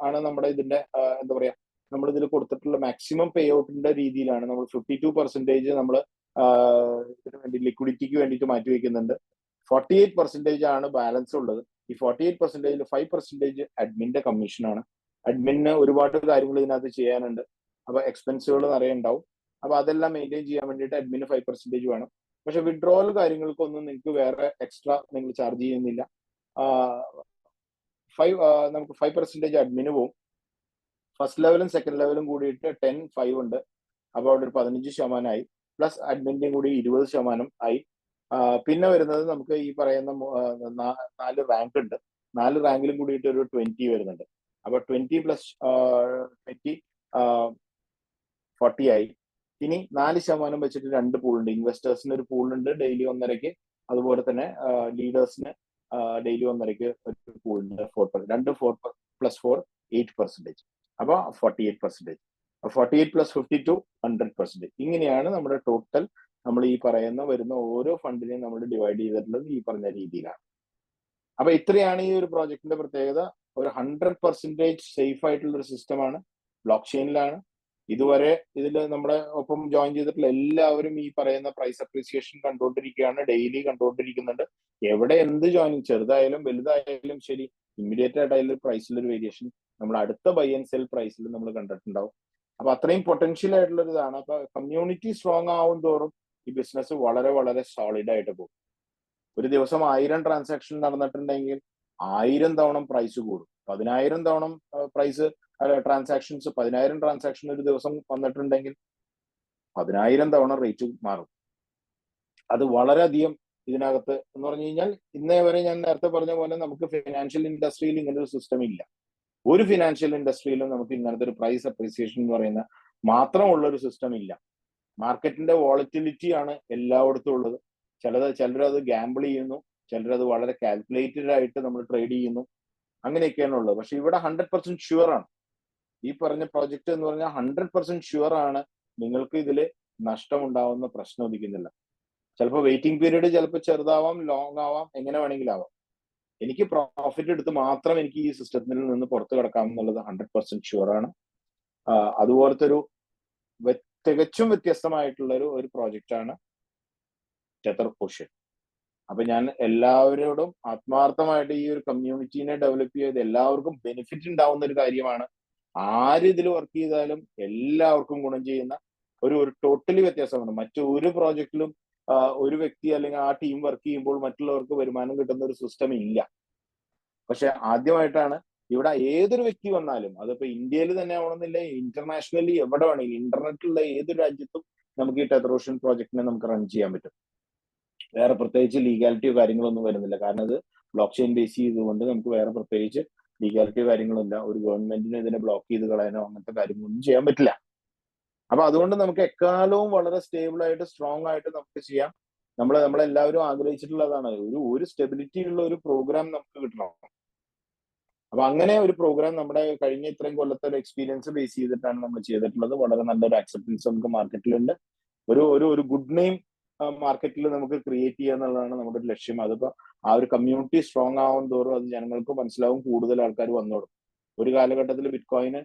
ആണ് നമ്മുടെ ഇതിന്റെ എന്താ പറയാ, നമ്മൾ ഇതിൽ കൊടുത്തിട്ടുള്ള മാക്സിമം പേ ഔട്ടിന്റെ രീതിയിലാണ് നമ്മൾ 52% നമ്മൾ ഇതിനു വേണ്ടി ലിക്വിഡിറ്റിക്ക് വേണ്ടിയിട്ട് മാറ്റി വെക്കുന്നുണ്ട്. 48% ആണ് ബാലൻസ് ഉള്ളത്. ഈ 48% 5% അഡ്മിന്റെ കമ്മീഷനാണ്. അഡ്മിന് ഒരുപാട് കാര്യങ്ങൾ ഇതിനകത്ത് ചെയ്യാനുണ്ട്. അപ്പൊ എക്സ്പെൻസുകൾ നിറയെ ഉണ്ടാവും. അപ്പൊ അതെല്ലാം മെയിൻറ്റെയിൻ ചെയ്യാൻ വേണ്ടിയിട്ട് അഡ്മിന് 5% വേണം. പക്ഷെ വിഡ്രോവൽ കാര്യങ്ങൾക്കൊന്നും നിങ്ങൾക്ക് വേറെ എക്സ്ട്രാ നിങ്ങൾ ചാർജ് ചെയ്യുന്നില്ല. നമുക്ക് 5% അഡ്മിന് പോവും. ഫസ്റ്റ് ലെവലും സെക്കൻഡ് ലെവലും കൂടിയിട്ട് 10-5 ഉണ്ട്. അപ്പൊ അവിടെ ഒരു 15% ആയി. പ്ലസ് അഡ്മിന്റെയും കൂടി 20% ആയി. പിന്നെ വരുന്നത് നമുക്ക് ഈ പറയുന്ന 4 റാങ്ക് ഉണ്ട്. 4 റാങ്കിലും കൂടിയിട്ട് ഒരു 20 വരുന്നുണ്ട്. അപ്പൊ 20 + 20 40 ആയി. ഇനി 4% വെച്ചിട്ട് 2 പൂളുണ്ട്. ഇൻവെസ്റ്റേഴ്സിന് ഒരു പൂളുണ്ട് ഡെയിലി 1.5. അതുപോലെ തന്നെ ലീഡേഴ്സിന് ഡെയിലി 1.5 ഒരു പൂളുണ്ട്. 4 + 4 8%. അപ്പൊ 48%. 48 + 52 100%. ഇങ്ങനെയാണ് നമ്മുടെ ടോട്ടൽ നമ്മൾ ഈ പറയുന്ന വരുന്ന ഓരോ ഫണ്ടിനെയും നമ്മൾ ഡിവൈഡ് ചെയ്തിട്ടുള്ളത് ഈ പറഞ്ഞ രീതിയിലാണ്. അപ്പൊ ഇത്രയാണ് ഈ ഒരു പ്രോജക്റ്റിന്റെ പ്രത്യേകത. ഒരു 100% സേഫ് ആയിട്ടുള്ള ഒരു സിസ്റ്റമാണ്. ബ്ലോക്ക് ചെയിനിലാണ്. ഇതുവരെ ഇതിൽ നമ്മുടെ ഒപ്പം ജോയിൻ ചെയ്തിട്ടുള്ള എല്ലാവരും ഈ പറയുന്ന പ്രൈസ് അപ്രീസിയേഷൻ കണ്ടുകൊണ്ടിരിക്കുകയാണ്, ഡെയിലി കണ്ടുകൊണ്ടിരിക്കുന്നുണ്ട്. എവിടെ എന്ത് ജോയിനിങ്, ചെറുതായാലും വലുതായാലും ശരി, ഇമ്മീഡിയറ്റ് ആയിട്ട് പ്രൈസിൽ ഒരു വേരിയേഷൻ നമ്മൾ അടുത്ത ബൈ ആൻഡ് സെൽ പ്രൈസിൽ നമ്മൾ കണ്ടിട്ടുണ്ടാവും. അപ്പൊ അത്രയും പൊട്ടൻഷ്യൽ ആയിട്ടുള്ള ഒരു ഇതാണ്. അപ്പൊ കമ്മ്യൂണിറ്റി സ്ട്രോങ് ആവും തോറും ഈ ബിസിനസ് വളരെ വളരെ സോളിഡ് ആയിട്ട് പോകും. ഒരു ദിവസം 1000 ട്രാൻസാക്ഷൻ നടന്നിട്ടുണ്ടെങ്കിൽ 1000 തവണ പ്രൈസ് കൂടും. 10,000 തവണ പ്രൈസ് ട്രാൻസാക്ഷൻസ് 10,000 ട്രാൻസാക്ഷൻ ഒരു ദിവസം വന്നിട്ടുണ്ടെങ്കിൽ 10,000 തവണ റേറ്റ് മാറും. അത് വളരെയധികം ഇതിനകത്ത് എന്ന് പറഞ്ഞു കഴിഞ്ഞാൽ ഇന്നേ വരെ ഞാൻ നേരത്തെ പറഞ്ഞ പോലെ നമുക്ക് ഫിനാൻഷ്യൽ ഇൻഡസ്ട്രിയിൽ ഇങ്ങനെ ഒരു സിസ്റ്റം ഇല്ല. ഒരു ഫിനാൻഷ്യൽ ഇൻഡസ്ട്രിയിലും നമുക്ക് ഇങ്ങനത്തെ ഒരു പ്രൈസ് അപ്രീസിയേഷൻ എന്ന് പറയുന്ന മാത്രമുള്ള ഒരു സിസ്റ്റം ഇല്ല. മാർക്കറ്റിന്റെ വോളറ്റിലിറ്റി ആണ് എല്ലായിടത്തും ഉള്ളത്. ചിലരത് ഗാമ്പിൾ ചെയ്യുന്നു, ചിലരത് വളരെ കാൽക്കുലേറ്റഡ് ആയിട്ട് നമ്മൾ ട്രേഡ് ചെയ്യുന്നു. അങ്ങനെയൊക്കെയാണ് ഉള്ളത്. പക്ഷെ ഇവിടെ 100% ഷുവർ ആണ്. ഈ പറഞ്ഞ പ്രോജക്റ്റ് എന്ന് പറഞ്ഞാൽ 100% ഷുവർ ആണ്. നിങ്ങൾക്ക് ഇതിൽ നഷ്ടമുണ്ടാവുന്ന പ്രശ്നം ഉദിക്കുന്നില്ല. ചിലപ്പോൾ വെയിറ്റിംഗ് പീരീഡ് ചിലപ്പോൾ ചെറുതാവാം, ലോങ് ആവാം, എങ്ങനെ വേണമെങ്കിലും ആവാം. എനിക്ക് പ്രോഫിറ്റ് എടുത്ത് മാത്രം എനിക്ക് ഈ സിസ്റ്റത്തിൽ നിന്ന് പുറത്തു കിടക്കാം എന്നുള്ളത് 100% ഷുവർ ആണ്. അതുപോലത്തെ ഒരു തികച്ചും വ്യത്യസ്തമായിട്ടുള്ള ഒരു പ്രോജക്റ്റ് ആണ് ടെതർ ഓഷ്യൻ. അപ്പൊ ഞാൻ എല്ലാവരോടും ആത്മാർത്ഥമായിട്ട് ഈ ഒരു കമ്മ്യൂണിറ്റീനെ ഡെവലപ്പ് ചെയ്ത് എല്ലാവർക്കും ബെനിഫിറ്റ് ഉണ്ടാവുന്ന ഒരു കാര്യമാണ്. ആര് ഇതിൽ വർക്ക് ചെയ്താലും എല്ലാവർക്കും ഗുണം ചെയ്യുന്ന ഒരു ടോട്ടലി വ്യത്യാസമാണ്. മറ്റൊരു പ്രോജക്റ്റിലും ഒരു വ്യക്തി അല്ലെങ്കിൽ ആ ടീം വർക്ക് ചെയ്യുമ്പോൾ മറ്റുള്ളവർക്ക് വരുമാനം കിട്ടുന്ന ഒരു സിസ്റ്റം ഇല്ല. പക്ഷെ ആദ്യമായിട്ടാണ് ഇവിടെ ഏതൊരു വ്യക്തി വന്നാലും, അതിപ്പോ ഇന്ത്യയിൽ തന്നെ ആവണമെന്നില്ല, ഇന്റർനാഷണലി എവിടെ വേണമെങ്കിലും ഇന്റർനെറ്റുള്ള ഏതൊരു രാജ്യത്തും നമുക്ക് ഈ ടെതർ ഓഷ്യൻ പ്രോജക്റ്റിനെ നമുക്ക് റൺ ചെയ്യാൻ പറ്റും. വേറെ പ്രത്യേകിച്ച് ലീഗാലിറ്റിയോ കാര്യങ്ങളൊന്നും വരുന്നില്ല. കാരണം അത് ബ്ലോക്ക് ചെയിൻ ബേസ് ചെയ്തുകൊണ്ട് നമുക്ക് വേറെ പ്രത്യേകിച്ച് ലീഗാലിറ്റിയോ കാര്യങ്ങളില്ല. ഒരു ഗവൺമെന്റിന് ഇതിനെ ബ്ലോക്ക് ചെയ്ത് കളയാനോ അങ്ങനത്തെ കാര്യങ്ങളൊന്നും ചെയ്യാൻ പറ്റില്ല. അപ്പൊ അതുകൊണ്ട് നമുക്ക് എക്കാലവും വളരെ സ്റ്റേബിൾ ആയിട്ട് സ്ട്രോങ് ആയിട്ട് നമുക്ക് ചെയ്യാം. നമ്മളെല്ലാവരും ആഗ്രഹിച്ചിട്ടുള്ളതാണ് ഒരു സ്റ്റെബിലിറ്റി ഉള്ള ഒരു പ്രോഗ്രാം നമുക്ക് കിട്ടണം. അപ്പൊ അങ്ങനെ ഒരു പ്രോഗ്രാം നമ്മുടെ കഴിഞ്ഞ ഇത്രയും കൊല്ലത്തെ ഒരു എക്സ്പീരിയൻസ് ബേസ് ചെയ്തിട്ടാണ് നമ്മൾ ചെയ്തിട്ടുള്ളത്. വളരെ നല്ലൊരു അക്സെപ്റ്റൻസ് നമുക്ക് മാർക്കറ്റിലുണ്ട്. ഒരു ഗുഡ് നെയിം മാർക്കറ്റിൽ നമുക്ക് ക്രിയേറ്റ് ചെയ്യുക എന്നുള്ളതാണ് നമ്മുടെ ഒരു ലക്ഷ്യം. അതിപ്പോ ആ ഒരു കമ്മ്യൂണിറ്റി സ്ട്രോങ് ആവും തോറും അത് ജനങ്ങൾക്ക് മനസ്സിലാവും, കൂടുതൽ ആൾക്കാർ വന്നോളും. ഒരു കാലഘട്ടത്തിൽ ബിറ്റ്കോയിന്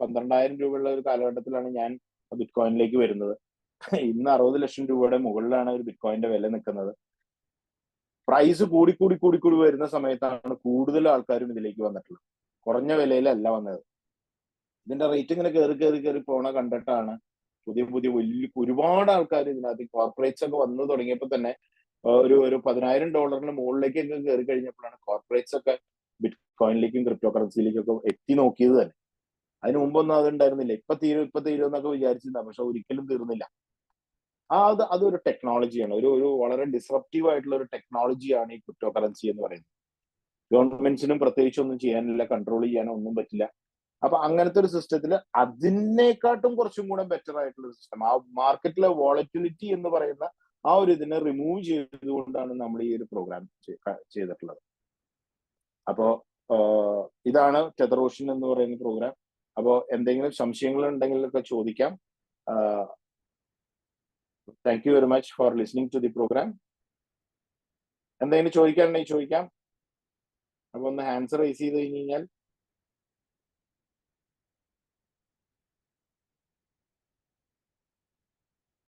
12,000 രൂപയുള്ള ഒരു കാലഘട്ടത്തിലാണ് ഞാൻ ബിറ്റ്കോയിനിലേക്ക് വരുന്നത്. ഇന്ന് 60 ലക്ഷം രൂപയുടെ മുകളിലാണ് ഒരു ബിറ്റ്കോയിന്റെ വില നിൽക്കുന്നത്. പ്രൈസ് കൂടി വരുന്ന സമയത്താണ് കൂടുതൽ ആൾക്കാരും ഇതിലേക്ക് വന്നിട്ടുള്ളത്. കുറഞ്ഞ വിലയിലല്ല വന്നത്. ഇതിന്റെ റേറ്റ് ഇങ്ങനെ കയറി പോണ കണ്ടിട്ടാണ് പുതിയ വലിയ ഒരുപാട് ആൾക്കാർ ഇതിനകത്ത് കോർപ്പറേറ്റ്സ് ഒക്കെ വന്നു തുടങ്ങിയപ്പോൾ തന്നെ ഒരു $10,000 മുകളിലേക്കൊക്കെ കയറി കഴിഞ്ഞപ്പോഴാണ് കോർപ്പറേറ്റ്സ് ഒക്കെ ബിറ്റ്കോയിനിലേക്കും ക്രിപ്റ്റോ കറൻസിയിലേക്കും ഒക്കെ എത്തി നോക്കിയത് തന്നെ. അതിന് മുമ്പൊന്നും അത് ഉണ്ടായിരുന്നില്ല. ഇപ്പൊ തീരും എന്നൊക്കെ വിചാരിച്ചിരുന്ന, പക്ഷെ ഒരിക്കലും തീർന്നില്ല. അതൊരു ടെക്നോളജിയാണ്, ഒരു വളരെ ഡിസ്റപ്റ്റീവ് ആയിട്ടുള്ള ഒരു ടെക്നോളജിയാണ് ഈ ക്രിപ്റ്റോ കറൻസി എന്ന് പറയുന്നത്. ഗവൺമെന്റ്സിനും പ്രത്യേകിച്ച് ഒന്നും ചെയ്യാനില്ല, കൺട്രോൾ ചെയ്യാനോ ഒന്നും പറ്റില്ല. അപ്പൊ അങ്ങനത്തെ ഒരു സിസ്റ്റത്തിൽ അതിനെക്കാട്ടും കുറച്ചും കൂടെ ബെറ്റർ ആയിട്ടുള്ള ഒരു സിസ്റ്റം, ആ മാർക്കറ്റിലെ വോളറ്റിലിറ്റി എന്ന് പറയുന്ന ആ ഒരു ഇതിനെ റിമൂവ് ചെയ്തുകൊണ്ടാണ് നമ്മൾ ഈ ഒരു പ്രോഗ്രാം ചെയ്തിട്ടുള്ളത്. അപ്പോ ഇതാണ് ടെതർ ഓഷ്യൻ എന്ന് പറയുന്ന പ്രോഗ്രാം. അപ്പോ എന്തെങ്കിലും സംശയങ്ങൾ ഉണ്ടെങ്കിലൊക്കെ ചോദിക്കാം. Thank you very much for listening to the program. എന്തെങ്കിലും ചോദിക്കാനുണ്ടെങ്കിൽ ചോദിക്കാം. അപ്പൊ ഒന്ന് ഹാൻഡ് റൈസ് ചെയ്ത് കഴിഞ്ഞ് കഴിഞ്ഞാൽ